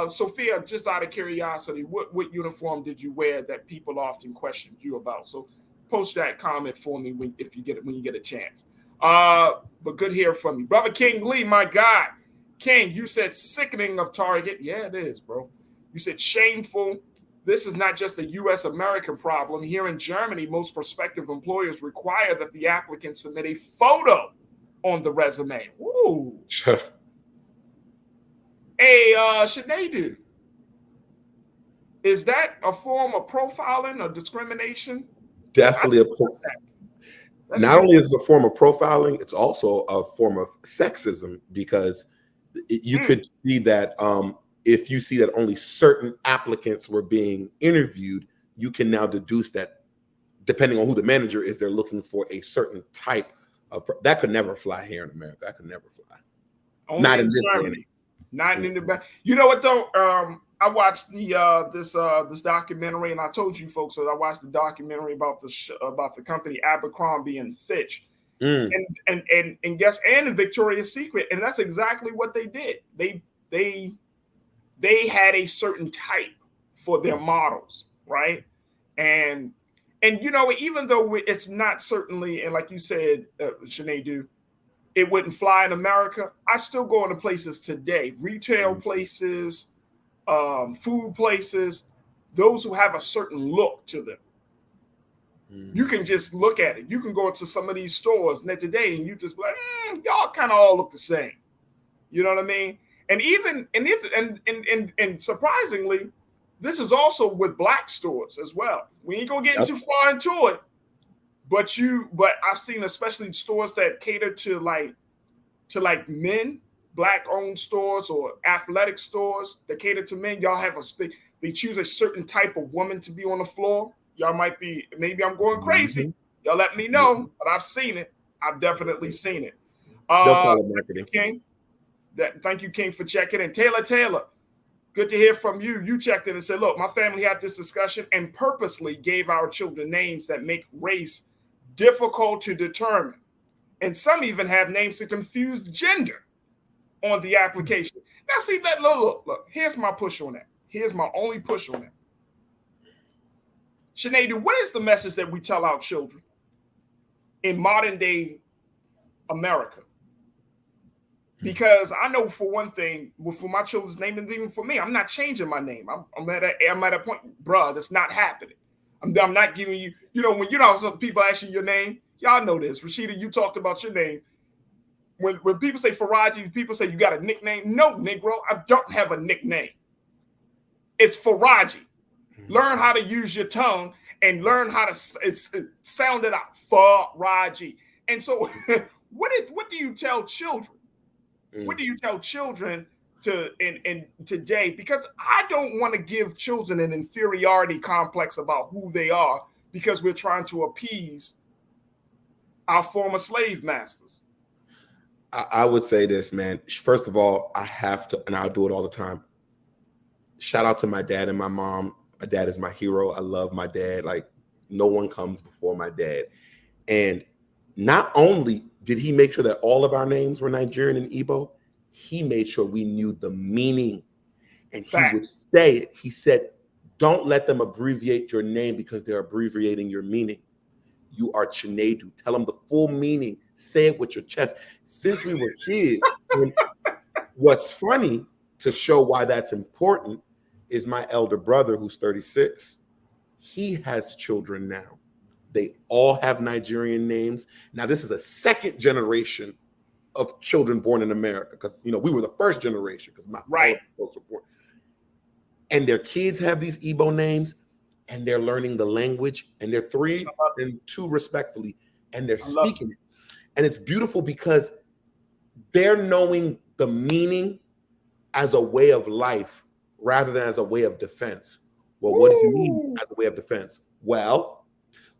Sophia, just out of curiosity, what uniform did you wear that people often questioned you about? So post that comment for me when you get a chance. But good hearing from you. Brother King Lee, my God. King, you said sickening of Target. Yeah, it is, bro. You said shameful. This is not just a U.S. American problem. Here in Germany, most prospective employers require that the applicant submit a photo on the resume. Ooh. Hey, Sinead, is that a form of profiling or discrimination? Definitely not only is it a form of profiling, it's also a form of sexism, because you could see that if you see that only certain applicants were being interviewed, you can now deduce that depending on who the manager is, they're looking for a certain type of that could never fly here in America. That could never fly. Only not in in this Germany. Not in the back. You know what though? I watched this documentary, and I told you folks that I watched the documentary about the company Abercrombie and Fitch, and Victoria's Secret, and that's exactly what they did. They had a certain type for their models, right? And you know, even though it's not certainly, and like you said, Sinead, it wouldn't fly in America, I still go into places today, retail places, food places, those who have a certain look to them. You can just look at it. You can go into some of these stores today and you just be like, y'all kind of all look the same. You know what I mean? And even and surprisingly, this is also with Black stores as well. We ain't gonna get too far into it, but I've seen especially stores that cater to like men, Black owned stores or athletic stores that cater to men. Y'all have they choose a certain type of woman to be on the floor. Y'all might be, maybe I'm going crazy. Y'all let me know, but I've seen it. I've definitely seen it. They'll call it marketing. King, thank you, King, for checking in. Taylor, good to hear from you. You checked in and said, look, my family had this discussion and purposely gave our children names that make race difficult to determine. And some even have names to confuse gender on the application. Now, see, look, here's my push on that. Here's my only push on that. Sinead, what is the message that we tell our children in modern day America? Because I know for one thing, for my children's name, and even for me, I'm not changing my name. I'm at a point, bruh, that's not happening. I'm not giving you, when some people ask you your name, y'all know this. Rashida, you talked about your name. When people say Farajii, people say you got a nickname. No, Negro, I don't have a nickname. It's Farajii. Learn how to use your tongue and learn how to sound it out. Farajii. And so what do you tell children? What do you tell children in today? Because I don't want to give children an inferiority complex about who they are because we're trying to appease our former slave masters. I would say this, man. First of all, I have to, and I'll do it all the time. Shout out to my dad and my mom. My dad is my hero. I love my dad. Like, no one comes before my dad. And not only did he make sure that all of our names were Nigerian and Igbo, he made sure we knew the meaning. And he would say it. He said, don't let them abbreviate your name because they're abbreviating your meaning. You are Chinedu. Tell them the full meaning. Say it with your chest. Since we were kids, what's funny to show why that's important is my elder brother, who's 36. He has children now. They all have Nigerian names. Now, this is a second generation of children born in America because, we were the first generation because my folks were born. And their kids have these Igbo names and they're learning the language and they're 3 and 2 respectfully, and they're speaking it. And it's beautiful because they're knowing the meaning as a way of life rather than as a way of defense. Well, what do you mean as a way of defense? Well,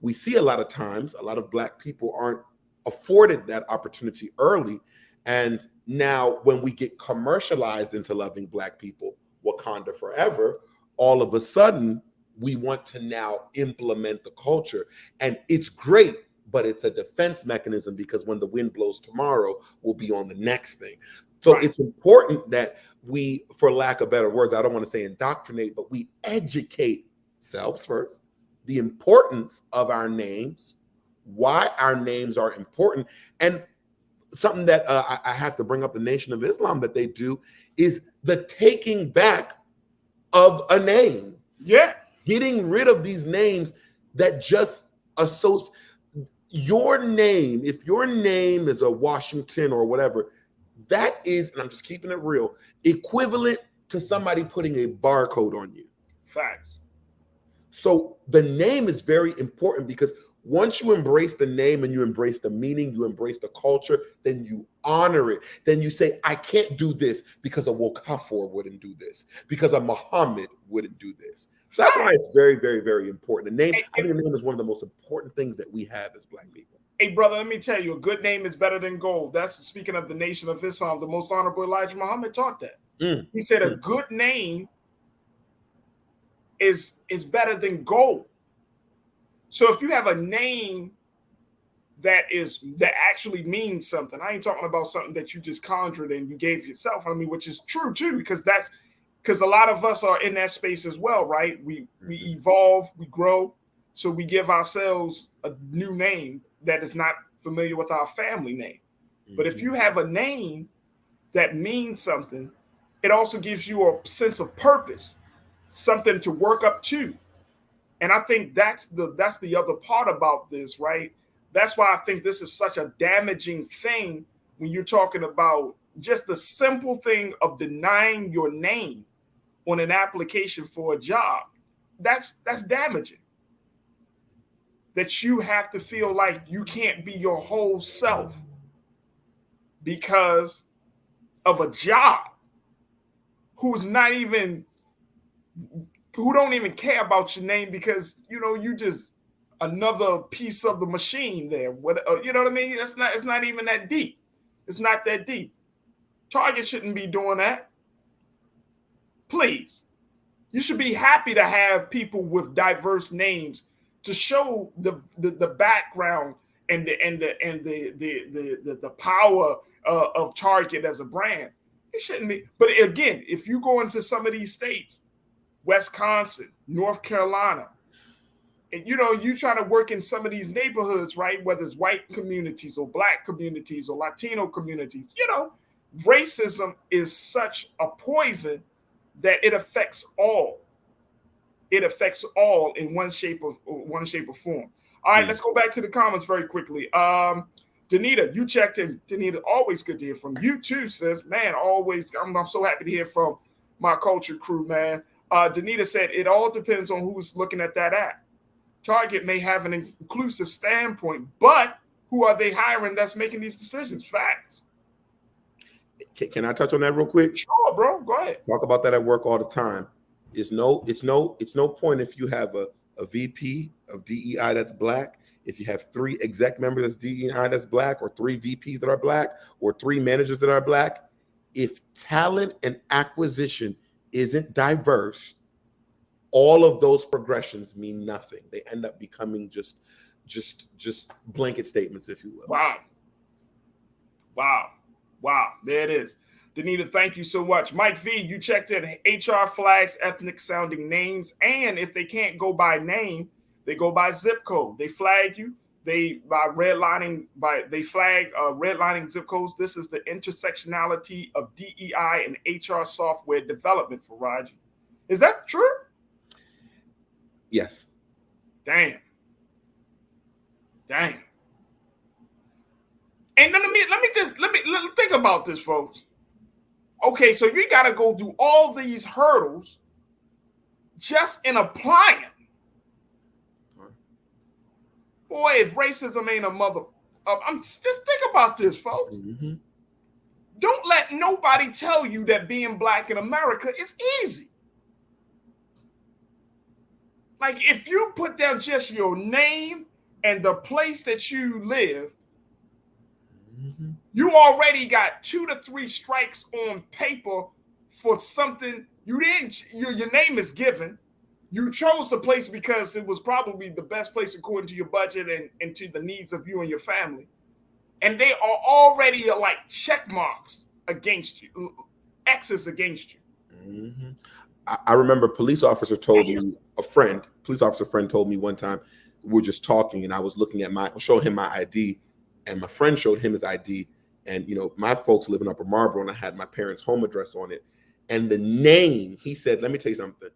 we see a lot of times, a lot of Black people aren't afforded that opportunity early. And now when we get commercialized into loving Black people, Wakanda forever, all of a sudden we want to now implement the culture. And it's great, but it's a defense mechanism because when the wind blows tomorrow, we'll be on the next thing. So It's important that we, for lack of better words, I don't want to say indoctrinate, but we educate selves first, the importance of our names, why our names are important. And something that I have to bring up the Nation of Islam that they do is the taking back of a name. Yeah. Getting rid of these names that just associate your name. If your name is a Washington or whatever, that is, and I'm just keeping it real, equivalent to somebody putting a barcode on you. Facts. So the name is very important because once you embrace the name and you embrace the meaning, you embrace the culture, then you honor it. Then you say, I can't do this because a Wokafor wouldn't do this, because a Muhammad wouldn't do this. So that's why it's very, very, very important. The name, I think the name is one of the most important things that we have as Black people. Hey, brother, let me tell you, a good name is better than gold. That's speaking of the Nation of Islam. The most honorable Elijah Muhammad taught that. He said a good name is better than gold. So if you have a name that actually means something, I ain't talking about something that you just conjured and you gave yourself. I mean, which is true too, because a lot of us are in that space as well, right? We evolve, we grow, so we give ourselves a new name that is not familiar with our family name. But if you have a name that means something, it also gives you a sense of purpose, something to work up to. And I think that's the other part about this, right? That's why I think this is such a damaging thing when you're talking about just the simple thing of denying your name on an application for a job. That's damaging. That you have to feel like you can't be your whole self because of a job who don't even care about your name because, you just another piece of the machine there. You know what I mean? It's not even that deep. It's not that deep. Target shouldn't be doing that. Please. You should be happy to have people with diverse names to show the background and the power of Target as a brand. It shouldn't be. But again, if you go into some of these states, Wisconsin, North Carolina, and you trying to work in some of these neighborhoods, right? Whether it's white communities or Black communities or Latino communities, racism is such a poison that it affects all. It affects all in one shape or form. All right, let's go back to the comments very quickly. Danita, you checked in. Danita, always good to hear from you too, sis. Man, always. I'm so happy to hear from my culture crew, man. Danita said it all depends on who's looking at that app. Target may have an inclusive standpoint, but who are they hiring that's making these decisions? Facts. Can I touch on that real quick? Sure, bro. Go ahead. Talk about that at work all the time. It's no point if you have a VP of DEI that's Black, if you have 3 exec members that's DEI that's Black, or 3 VPs that are Black, or 3 managers that are Black. If talent and acquisition isn't diverse, all of those progressions mean nothing. They end up becoming just blanket statements, if you will. Wow. There it is. Danita, thank you so much. Mike V, you checked in. HR flags ethnic sounding names, and if they can't go by name, they go by zip code. They flag you. They flag redlining zip codes. This is the intersectionality of DEI and HR software development, Farajii. Is that true? Yes. Damn. And let me think about this, folks. Okay, so you got to go through all these hurdles just in applying. Boy, if racism ain't a mother, Just think about this, folks. Mm-hmm. Don't let nobody tell you that being black in America is easy. Like, if you put down just your name and the place that you live, Mm-hmm. you already got 2 to 3 strikes on paper for something you didn't. Your name is given. You chose the place because it was probably the best place according to your budget and to the needs of you and your family. And they are already like check marks against you, X's against you. Mm-hmm. I remember a police officer told me, police officer friend told me one time, we were just talking and I was looking at showing him my ID, and my friend showed him his ID. And, you know, my folks live in Upper Marlboro and I had my parents' home address on it. And the name, he said, let me tell you something.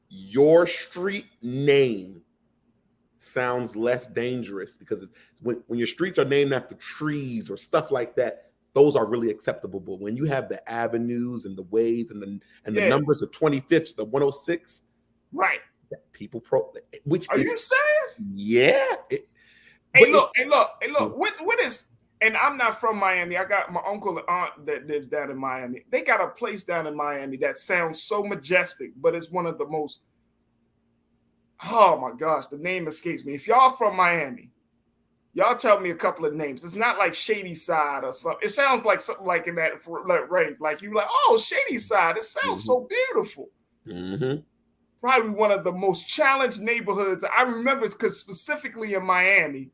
Your street name sounds less dangerous because when your streets are named after trees or stuff like that, those are really acceptable. But when you have the avenues and the ways and the numbers, the 25th, the 106, right? People which are you serious? Yeah. Hey, look. What is? And I'm not from Miami. I got my uncle and aunt that lives down in Miami. They got a place down in Miami that sounds so majestic, but it's one of the most. Oh my gosh, the name escapes me. If y'all from Miami, y'all tell me a couple of names. It's not like Shady Side or something. It sounds like something like in that range. Like you like, oh, Shady Side. It sounds so beautiful. Mm-hmm. Probably one of the most challenged neighborhoods. I remember because specifically in Miami,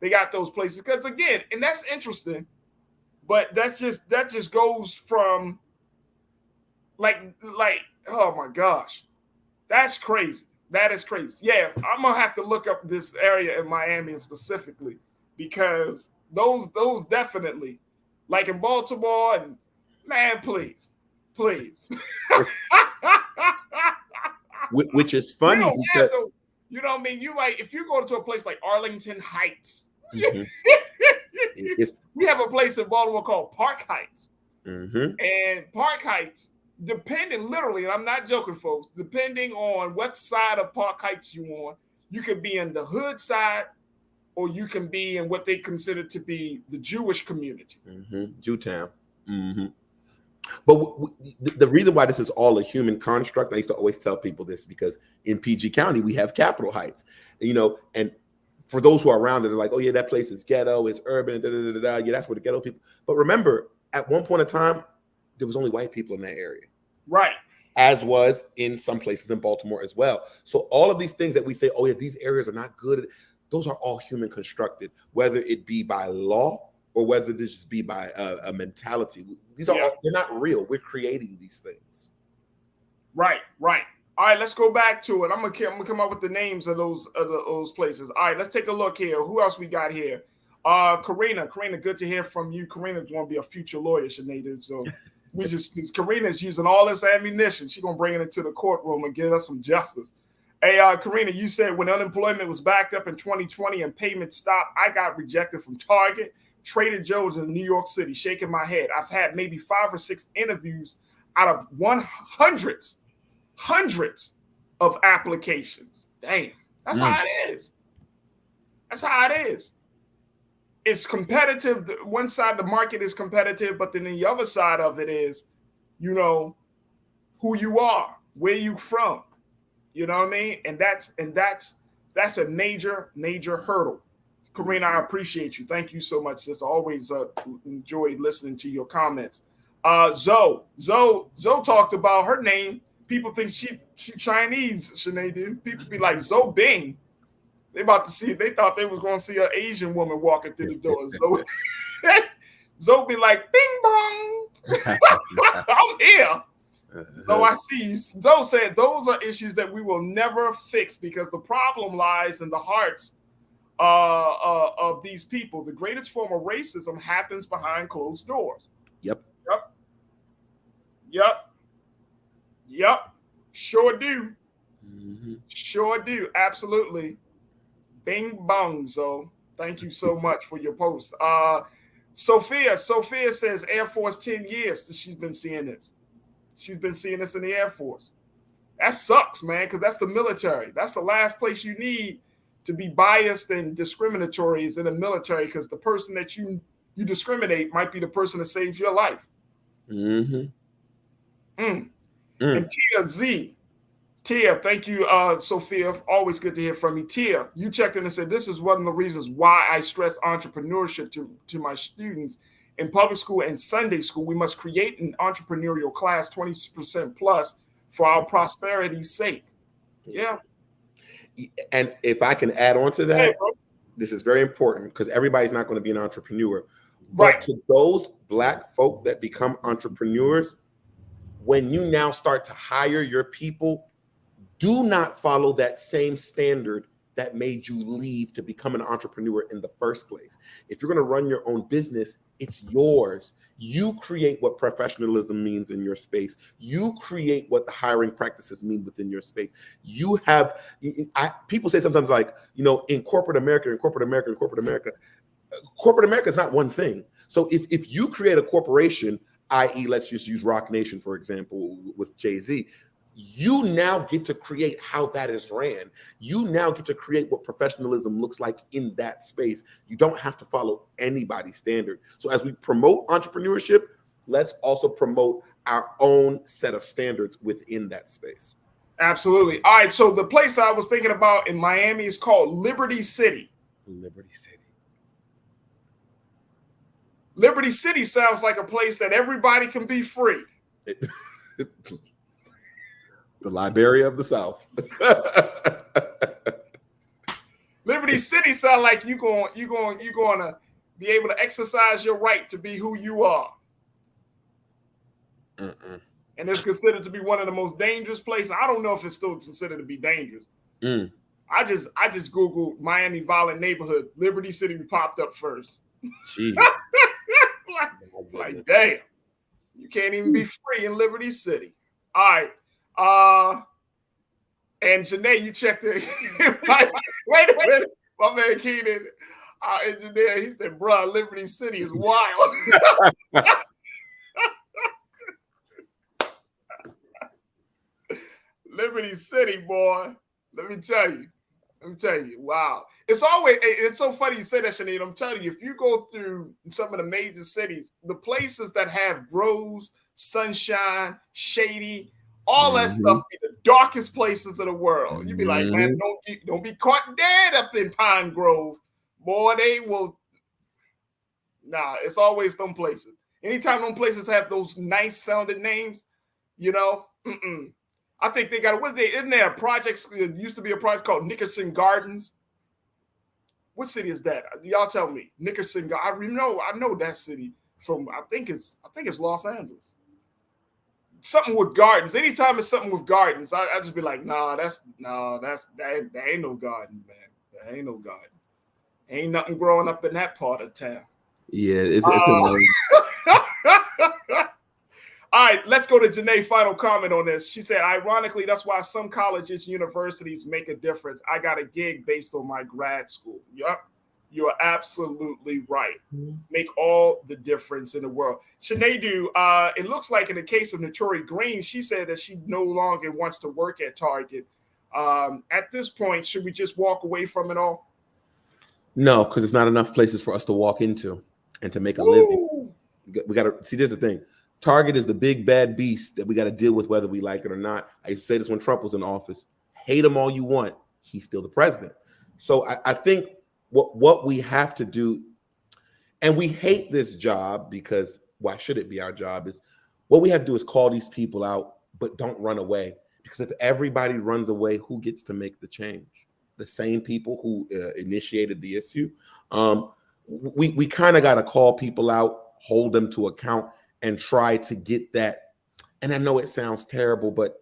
they got those places. Because again, and that's interesting, but that just goes from like oh my gosh, that's crazy. That is crazy. Yeah, I'm gonna have to look up this area in Miami specifically because those definitely, like in Baltimore, and man, please. Which is funny because you know what I mean. You like if you go to a place like Arlington Heights, mm-hmm. we have a place in Baltimore called Park Heights, mm-hmm. and Park Heights. Depending, literally, and I'm not joking, folks, depending on what side of Park Heights you on, you could be in the hood side or you can be in what they consider to be the Jewish community. Mm-hmm. Jewtown. Mm-hmm. But the reason why this is all a human construct, I used to always tell people this because in PG County, we have Capitol Heights, you know, and for those who are around it, they're like, oh yeah, that place is ghetto, it's urban, yeah, that's where the ghetto people. But remember, at one point in time, there was only white people in that area. Right. As was in some places in Baltimore as well. So all of these things that we say, oh yeah, these areas are not good, those are all human constructed, whether it be by law or whether this just be by a mentality. These are they're not real. We're creating these things. Right. All right, let's go back to it. I'm gonna come up with the names of those places. All right, let's take a look here. Who else we got here? Karina, good to hear from you. Karina's going to be a future lawyer, Sinead. So Karina's using all this ammunition. She's going to bring it into the courtroom and give us some justice. Hey, Karina, you said when unemployment was backed up in 2020 and payments stopped, I got rejected from Target, Trader Joe's in New York City, shaking my head. I've had maybe 5 or 6 interviews out of hundreds of applications. Damn, that's how it is. That's how it is. It's competitive. One side of the market is competitive, but then the other side of it is, you know, who you are, where you from. You know what I mean? And that's a major hurdle. Karina, I appreciate you. Thank you so much, sister. Always enjoyed listening to your comments. Zoe talked about her name. People think she Chinese, Sinead. People be like, Zoe Bing. They about to see. They thought they was going to see an Asian woman walking through the door. Zoe be like, "Bing bong, I'm here." So I see you. Zoe said those are issues that we will never fix because the problem lies in the hearts of these people. The greatest form of racism happens behind closed doors. Yep. Sure do. Mm-hmm. Sure do. Absolutely. Bing bong, Zoe. Thank you so much for your post. Sophia says Air Force 10 years that she's been seeing this. She's been seeing this in the Air Force. That sucks, man, because that's the military. That's the last place you need to be biased and discriminatory is in the military, because the person that you discriminate might be the person that saves your life. And Tia, thank you, Sophia. Always good to hear from you. Tia, you checked in and said, this is one of the reasons why I stress entrepreneurship to my students in public school and Sunday school. We must create an entrepreneurial class 20% plus for our prosperity's sake. Yeah. And if I can add on to that, this is very important because everybody's not going to be an entrepreneur. But to those Black folk that become entrepreneurs, when you now start to hire your people, do not follow that same standard that made you leave to become an entrepreneur in the first place. If you're going to run your own business, it's yours. You create what professionalism means in your space. You create what the hiring practices mean within your space. You have, people say sometimes like, in corporate America, corporate America is not one thing. So if you create a corporation, i.e., let's just use Rock Nation, for example, with Jay-Z, you now get to create how that is ran. You now get to create what professionalism looks like in that space. You don't have to follow anybody's standard. So as we promote entrepreneurship, let's also promote our own set of standards within that space. Absolutely. All right. So the place that I was thinking about in Miami is called Liberty City. Liberty City. Liberty City sounds like a place that everybody can be free. The Liberia of the South. Liberty City sounds like you're going to be able to exercise your right to be who you are. And it's considered to be one of the most dangerous places. I don't know if it's still considered to be dangerous. I just Googled Miami violent neighborhood. Liberty City popped up first. Jeez. like, damn, you can't even be free in Liberty City. All right. And Janae, you checked it. Wait a minute. My man Keenan, engineer, he said, bruh, Liberty City is wild. Liberty City, boy. Let me tell you. Wow. It's so funny you say that, Sinead. I'm telling you, if you go through some of the major cities, the places that have groves, sunshine, shady, all that stuff be the darkest places of the world. You'd be like, man, don't be caught dead up in Pine Grove. Boy, they will. Nah, it's always them places. Anytime them places have those nice sounding names, I think they got, isn't there a project, it used to be a project called Nickerson Gardens? What city is that? Y'all tell me. Nickerson, I know that city from, I think it's Los Angeles. Something with gardens. Anytime it's something with gardens, I just be like, that ain't no garden, man. That ain't no garden. Ain't nothing growing up in that part of town. Yeah, it's annoying. All right, let's go to Janae's final comment on this. She said, ironically, that's why some colleges, universities make a difference. I got a gig based on my grad school. Yep. You're absolutely right. Make all the difference in the world. Sinead, it looks like in the case of Notori Green, she said that she no longer wants to work at Target. At this point, should we just walk away from it all? No, because it's not enough places for us to walk into and to make a living. We got to see, this is the thing. Target is the big bad beast that we got to deal with whether we like it or not. I used to say this when Trump was in office. Hate him all you want. He's still the president. So I think what we have to do, and we hate this job because why should it be our job, is what we have to do is call these people out, but don't run away. Because if everybody runs away, who gets to make the change? The same people who initiated the issue. We kind of got to call people out, hold them to account, and try to get that. And I know it sounds terrible, but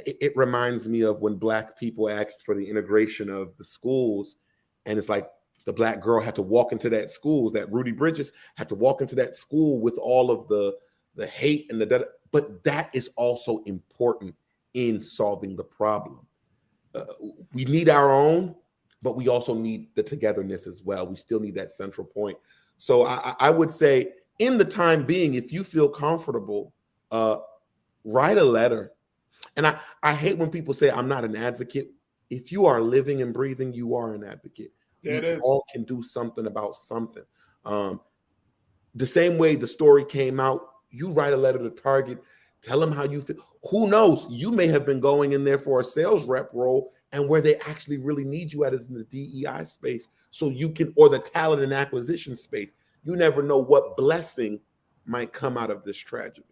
it reminds me of when Black people asked for the integration of the schools, and it's like the Black girl had to walk into that school, that Rudy Bridges had to walk into that school with all of the hate and but that is also important in solving the problem. We need our own, but we also need the togetherness as well. We still need that central point. So I would say, in the time being, if you feel comfortable, write a letter. And I hate when people say I'm not an advocate. If you are living and breathing, you are an advocate. It We is. all can do something about something. The same way the story came out, you write a letter to Target, tell them how you feel. Who knows? You may have been going in there for a sales rep role, and where they actually really need you at is in the DEI space. So you can, or the talent and acquisition space. You never know what blessing might come out of this tragedy.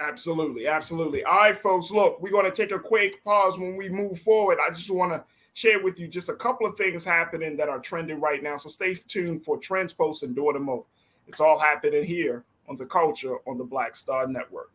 Absolutely. Absolutely. All right, folks, look, we're going to take a quick pause. When we move forward, I just want to share with you just a couple of things happening that are trending right now. So stay tuned for Trends, Posts, and Door to Mouth. It's all happening here on The Culture on the Black Star Network.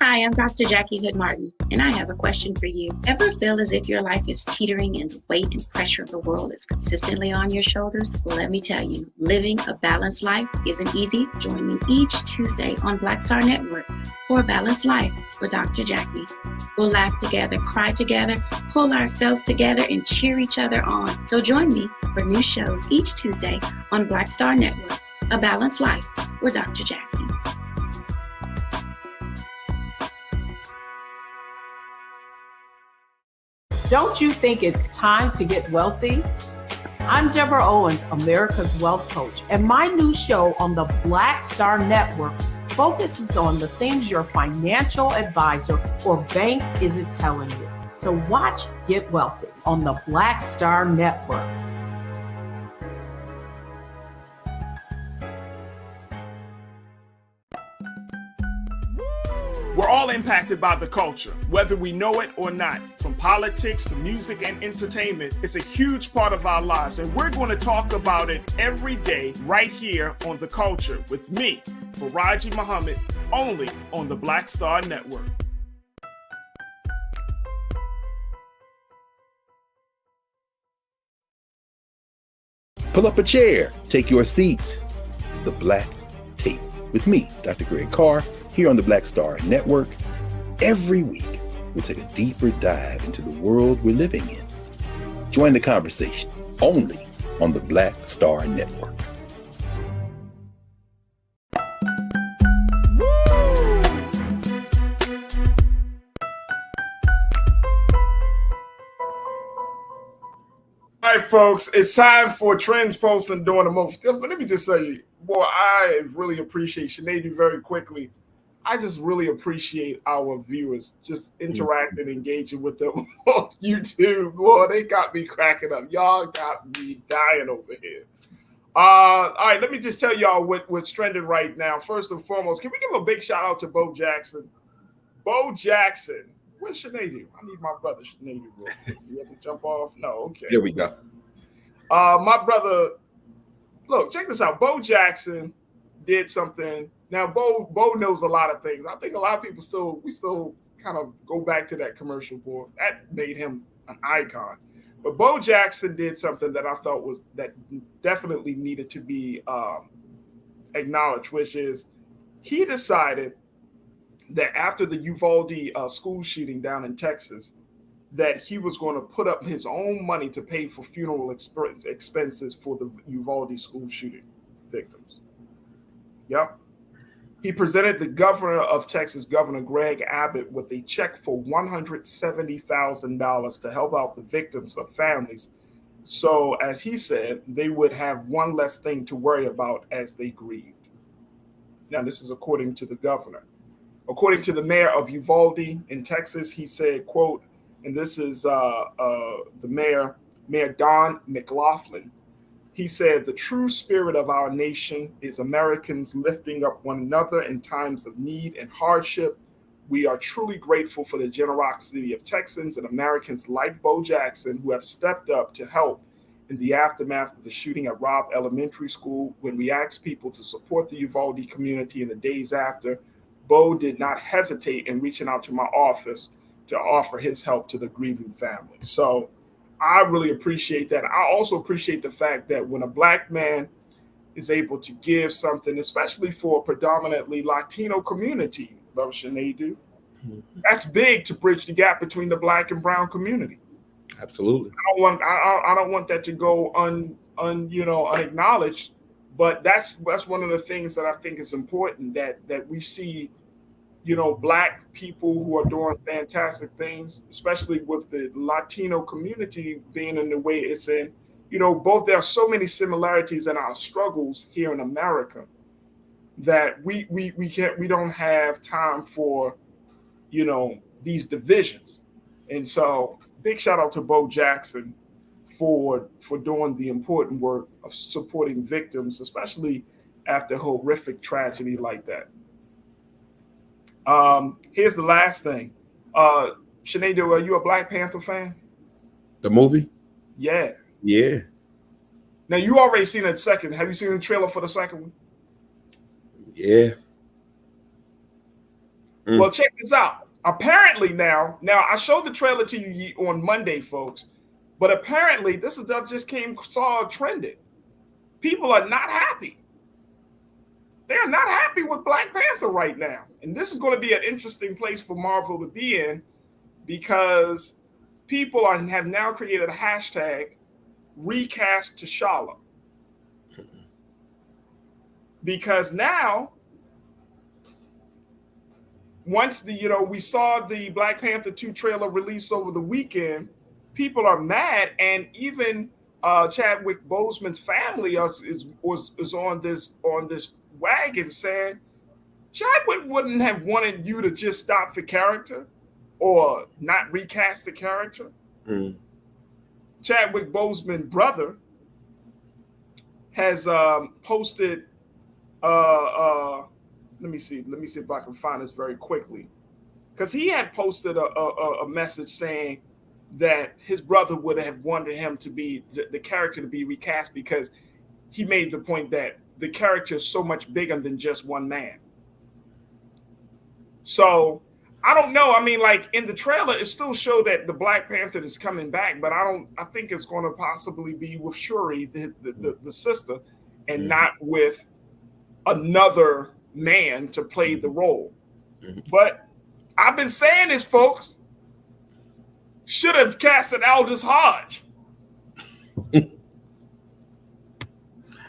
Hi, I'm Dr. Jackie Hood Martin, and I have a question for you. Ever feel as if your life is teetering and the weight and pressure of the world is consistently on your shoulders? Well, let me tell you, living a balanced life isn't easy. Join me each Tuesday on Black Star Network for A Balanced Life with Dr. Jackie. We'll laugh together, cry together, pull ourselves together, and cheer each other on. So join me for new shows each Tuesday on Black Star Network, A Balanced Life with Dr. Jackie. Don't you think it's time to get wealthy? I'm Deborah Owens, America's Wealth Coach, and my new show on the Black Star Network focuses on the things your financial advisor or bank isn't telling you. So watch Get Wealthy on the Black Star Network. We're all impacted by the culture, whether we know it or not. From politics to music and entertainment, it's a huge part of our lives, and we're going to talk about it every day right here on The Culture with me, Farajii Muhammad, only on the Black Star Network. Pull up a chair, take your seat. The Black Tape with me, Dr. Greg Carr, here on the Black Star Network. Every week, we'll take a deeper dive into the world we're living in. Join the conversation only on the Black Star Network. All right, folks, it's time for Trends, Posts, and Door to Mouth. Let me just say, boy, I really appreciate Sinead very quickly. I just really appreciate our viewers just interacting, engaging with them on YouTube. Boy, they got me cracking up. Y'all got me dying over here. All right, let me just tell y'all what's trending right now. First and foremost, can we give a big shout out to Bo Jackson? Bo Jackson. Where's Sinead? I need my brother Sinead. You have to jump off? No, okay. There we go. My brother, look, check this out. Bo Jackson did something. Now, Bo knows a lot of things. I think a lot of people still kind of go back to that commercial board. That made him an icon. But Bo Jackson did something that I thought that definitely needed to be acknowledged, which is he decided that after the Uvalde school shooting down in Texas, that he was going to put up his own money to pay for funeral expenses for the Uvalde school shooting victims. Yep. He presented the governor of Texas, Governor Greg Abbott, with a check for $170,000 to help out the victims of families. So, as he said, they would have one less thing to worry about as they grieved. Now, this is according to the governor. According to the mayor of Uvalde in Texas, he said, quote, and this is the Mayor Don McLaughlin. He said, the true spirit of our nation is Americans lifting up one another in times of need and hardship. We are truly grateful for the generosity of Texans and Americans like Bo Jackson who have stepped up to help in the aftermath of the shooting at Robb Elementary School. When we asked people to support the Uvalde community in the days after, Bo did not hesitate in reaching out to my office to offer his help to the grieving family. So I really appreciate that. I also appreciate the fact that when a Black man is able to give something, especially for a predominantly Latino community, Brother Sinead, that's big to bridge the gap between the Black and brown community. Absolutely. I don't want that to go unacknowledged. But that's one of the things that I think is important, that we see, Black people who are doing fantastic things, especially with the Latino community being in the way it's in. Both there are so many similarities in our struggles here in America that we don't have time for, these divisions. And so big shout out to Bo Jackson for doing the important work of supporting victims, especially after horrific tragedy like that. Here's the last thing. Sinead, are you a Black Panther fan? The movie? Yeah. Yeah. Now, you already seen the second. Have you seen the trailer for the second one? Yeah. Well, check this out. Apparently now I showed the trailer to you on Monday, folks, but apparently this stuff just saw trended. People are not happy. They are not happy with Black Panther right now. And this is going to be an interesting place for Marvel to be in, because people have now created a hashtag recast T'Challa. Because now, once we saw the Black Panther 2 trailer released over the weekend, people are mad, and even Chadwick Boseman's family is on this wagon saying Chadwick wouldn't have wanted you to just stop the character or not recast the character. Chadwick Boseman's brother has posted. Let me see if I can find this very quickly, because he had posted a message saying that his brother would have wanted him to be the character to be recast, because he made the point that the character is so much bigger than just one man. So I don't know. I mean, like in the trailer, it still showed that the Black Panther is coming back, but I think it's going to possibly be with Shuri, the sister, and not with another man to play the role. But I've been saying this, folks. Should have casted Aldous Hodge.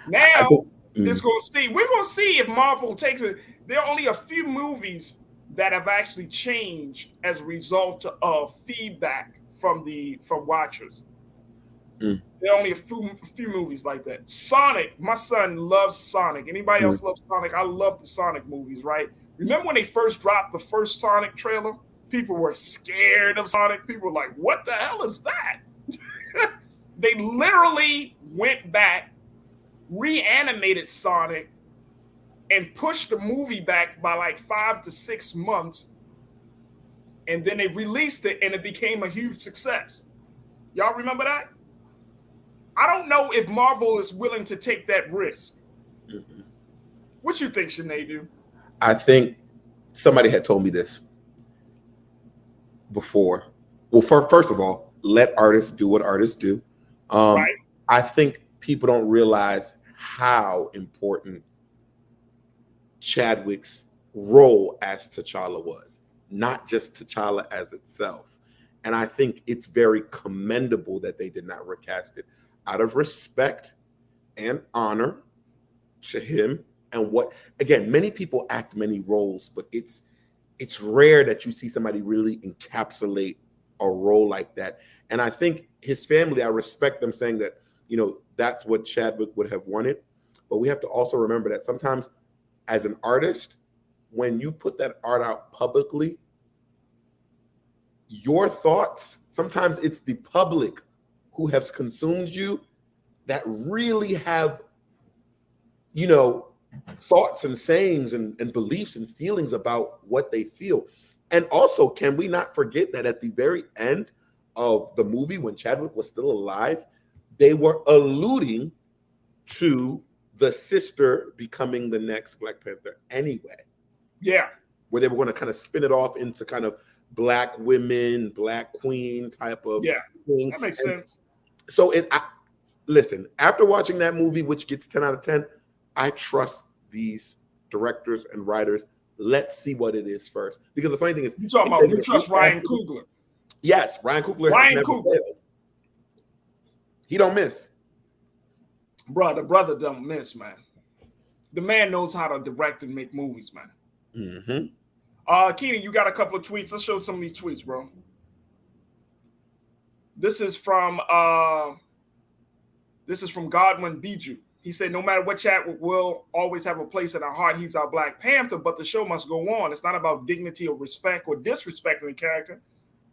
Now we're going to see if Marvel takes it. There are only a few movies that have actually changed as a result of feedback from watchers. There are only a few movies like that. Sonic, my son loves Sonic. Anybody else loves Sonic? I love the Sonic movies, right? Remember when they first dropped the first Sonic trailer? People were scared of Sonic. People were like, what the hell is that? They literally went back, reanimated Sonic, and pushed the movie back by like 5 to 6 months. And then they released it, and it became a huge success. Y'all remember that? I don't know if Marvel is willing to take that risk. What you think, Sinead? I think somebody had told me this before. Well, first of all, let artists do what artists do. Right. I think people don't realize how important Chadwick's role as T'Challa was, not just T'Challa as itself. And I think it's very commendable that they did not recast it, out of respect and honor to him. And again, many people act many roles, but it's rare that you see somebody really encapsulate a role like that. And I think his family, I respect them saying that, that's what Chadwick would have wanted. But we have to also remember that sometimes as an artist, when you put that art out publicly, your thoughts, sometimes it's the public who has consumed you that really have, thoughts and sayings and beliefs and feelings about what they feel. And also, can we not forget that at the very end of the movie, when Chadwick was still alive, they were alluding to the sister becoming the next Black Panther anyway. Yeah. Where they were going to kind of spin it off into kind of Black women, Black queen type of thing. That makes sense. So listen, after watching that movie, which gets 10 out of 10, I trust these directors and writers. Let's see what it is first. Because the funny thing is, you trust Ryan Coogler. Yes, Ryan Coogler. He don't miss. Bro, the brother don't miss, man. The man knows how to direct and make movies, man. Keenan, you got a couple of tweets. Let's show some of these tweets, bro. This is from Godwin Biju. He said, no matter what, Chadwick will always have a place in our heart. He's our Black Panther, but the show must go on. It's not about dignity or respect or disrespecting the character.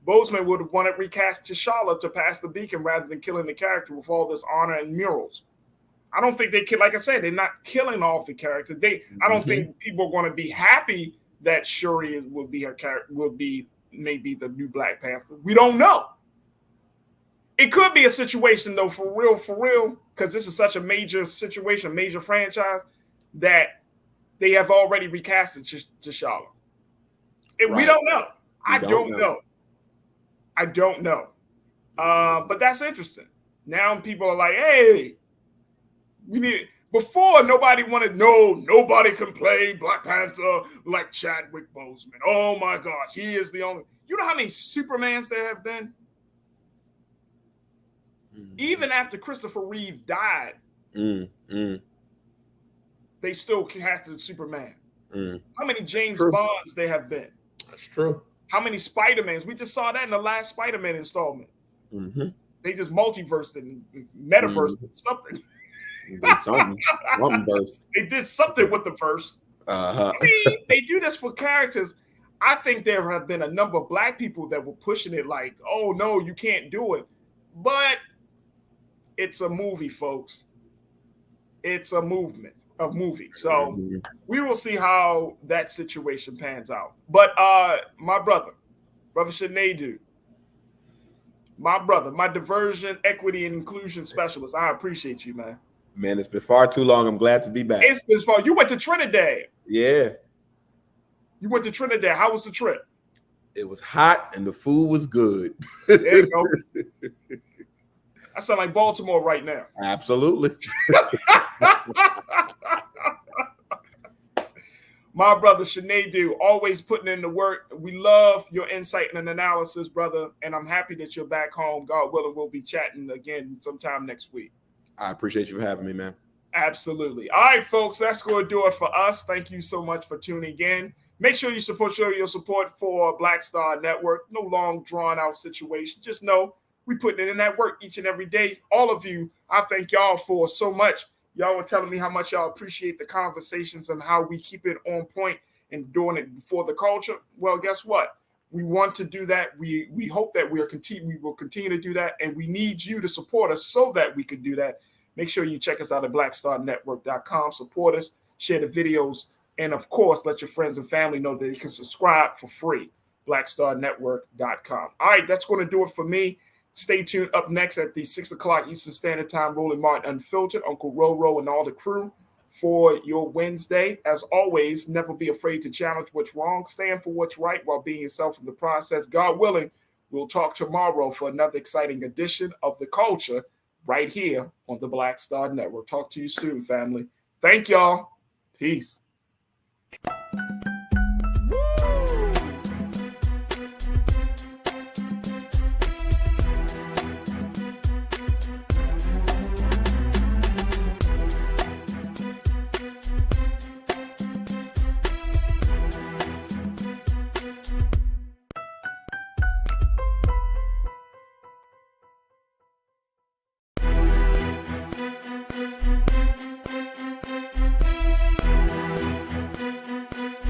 Boseman would have wanted recast T'Challa to pass the beacon rather than killing the character with all this honor and murals. I don't think they kill. Like I said, they're not killing off the character. I don't think people are going to be happy that Shuri will be her character. Will be maybe the new Black Panther. We don't know. It could be a situation though, for real, because this is such a major situation, major franchise, that they have already recasted T'Challa. We don't know. I don't know. But that's interesting. Now people are like, hey. We need it. Before nobody can play Black Panther like Chadwick Boseman. Oh my gosh, he is the only. You know how many Supermans there have been? Even after Christopher Reeve died, they still casted Superman. How many James Bonds there have been? That's true. How many Spider-Mans? We just saw that in the last Spider-Man installment. They just multiversed and metaverse something. They did something with the verse. I mean, they do this for characters. I think there have been a number of Black people that were pushing it like, oh no, you can't do it. But it's a movie, folks. It's a movie. So we will see how that situation pans out. But my brother Shanadu, my diversion, equity, and inclusion specialist, I appreciate you, man. Man, it's been far too long. I'm glad to be back. It's been far. You went to Trinidad. Yeah. You went to Trinidad. How was the trip? It was hot and the food was good. There you go. I sound like Baltimore right now. Absolutely. My brother Shanadu, always putting in the work. We love your insight and analysis, brother. And I'm happy that you're back home. God willing, we'll be chatting again sometime next week. I appreciate you for having me, man. Absolutely. All right, folks, that's going to do it for us. Thank you so much for tuning in. Make sure you show your support for Black Star Network. No long, drawn-out situation. Just know we putting it in that work each and every day. All of you, I thank y'all for so much. Y'all were telling me how much y'all appreciate the conversations and how we keep it on point and doing it for the culture. Well, guess what? We want to do that. We hope that we will continue to do that, and we need you to support us so that we can do that. Make sure you check us out at blackstarnetwork.com. Support us, share the videos, and of course, let your friends and family know that you can subscribe for free. blackstarnetwork.com. All right, that's going to do it for me. Stay tuned. Up next at the 6 o'clock Eastern Standard Time, Roland Martin Unfiltered, Uncle Roro and all the crew for your Wednesday. As always, never be afraid to challenge what's wrong. Stand for what's right while being yourself in the process. God willing, we'll talk tomorrow for another exciting edition of The Culture right here on the Black Star Network. Talk to you soon, family. Thank y'all. Peace.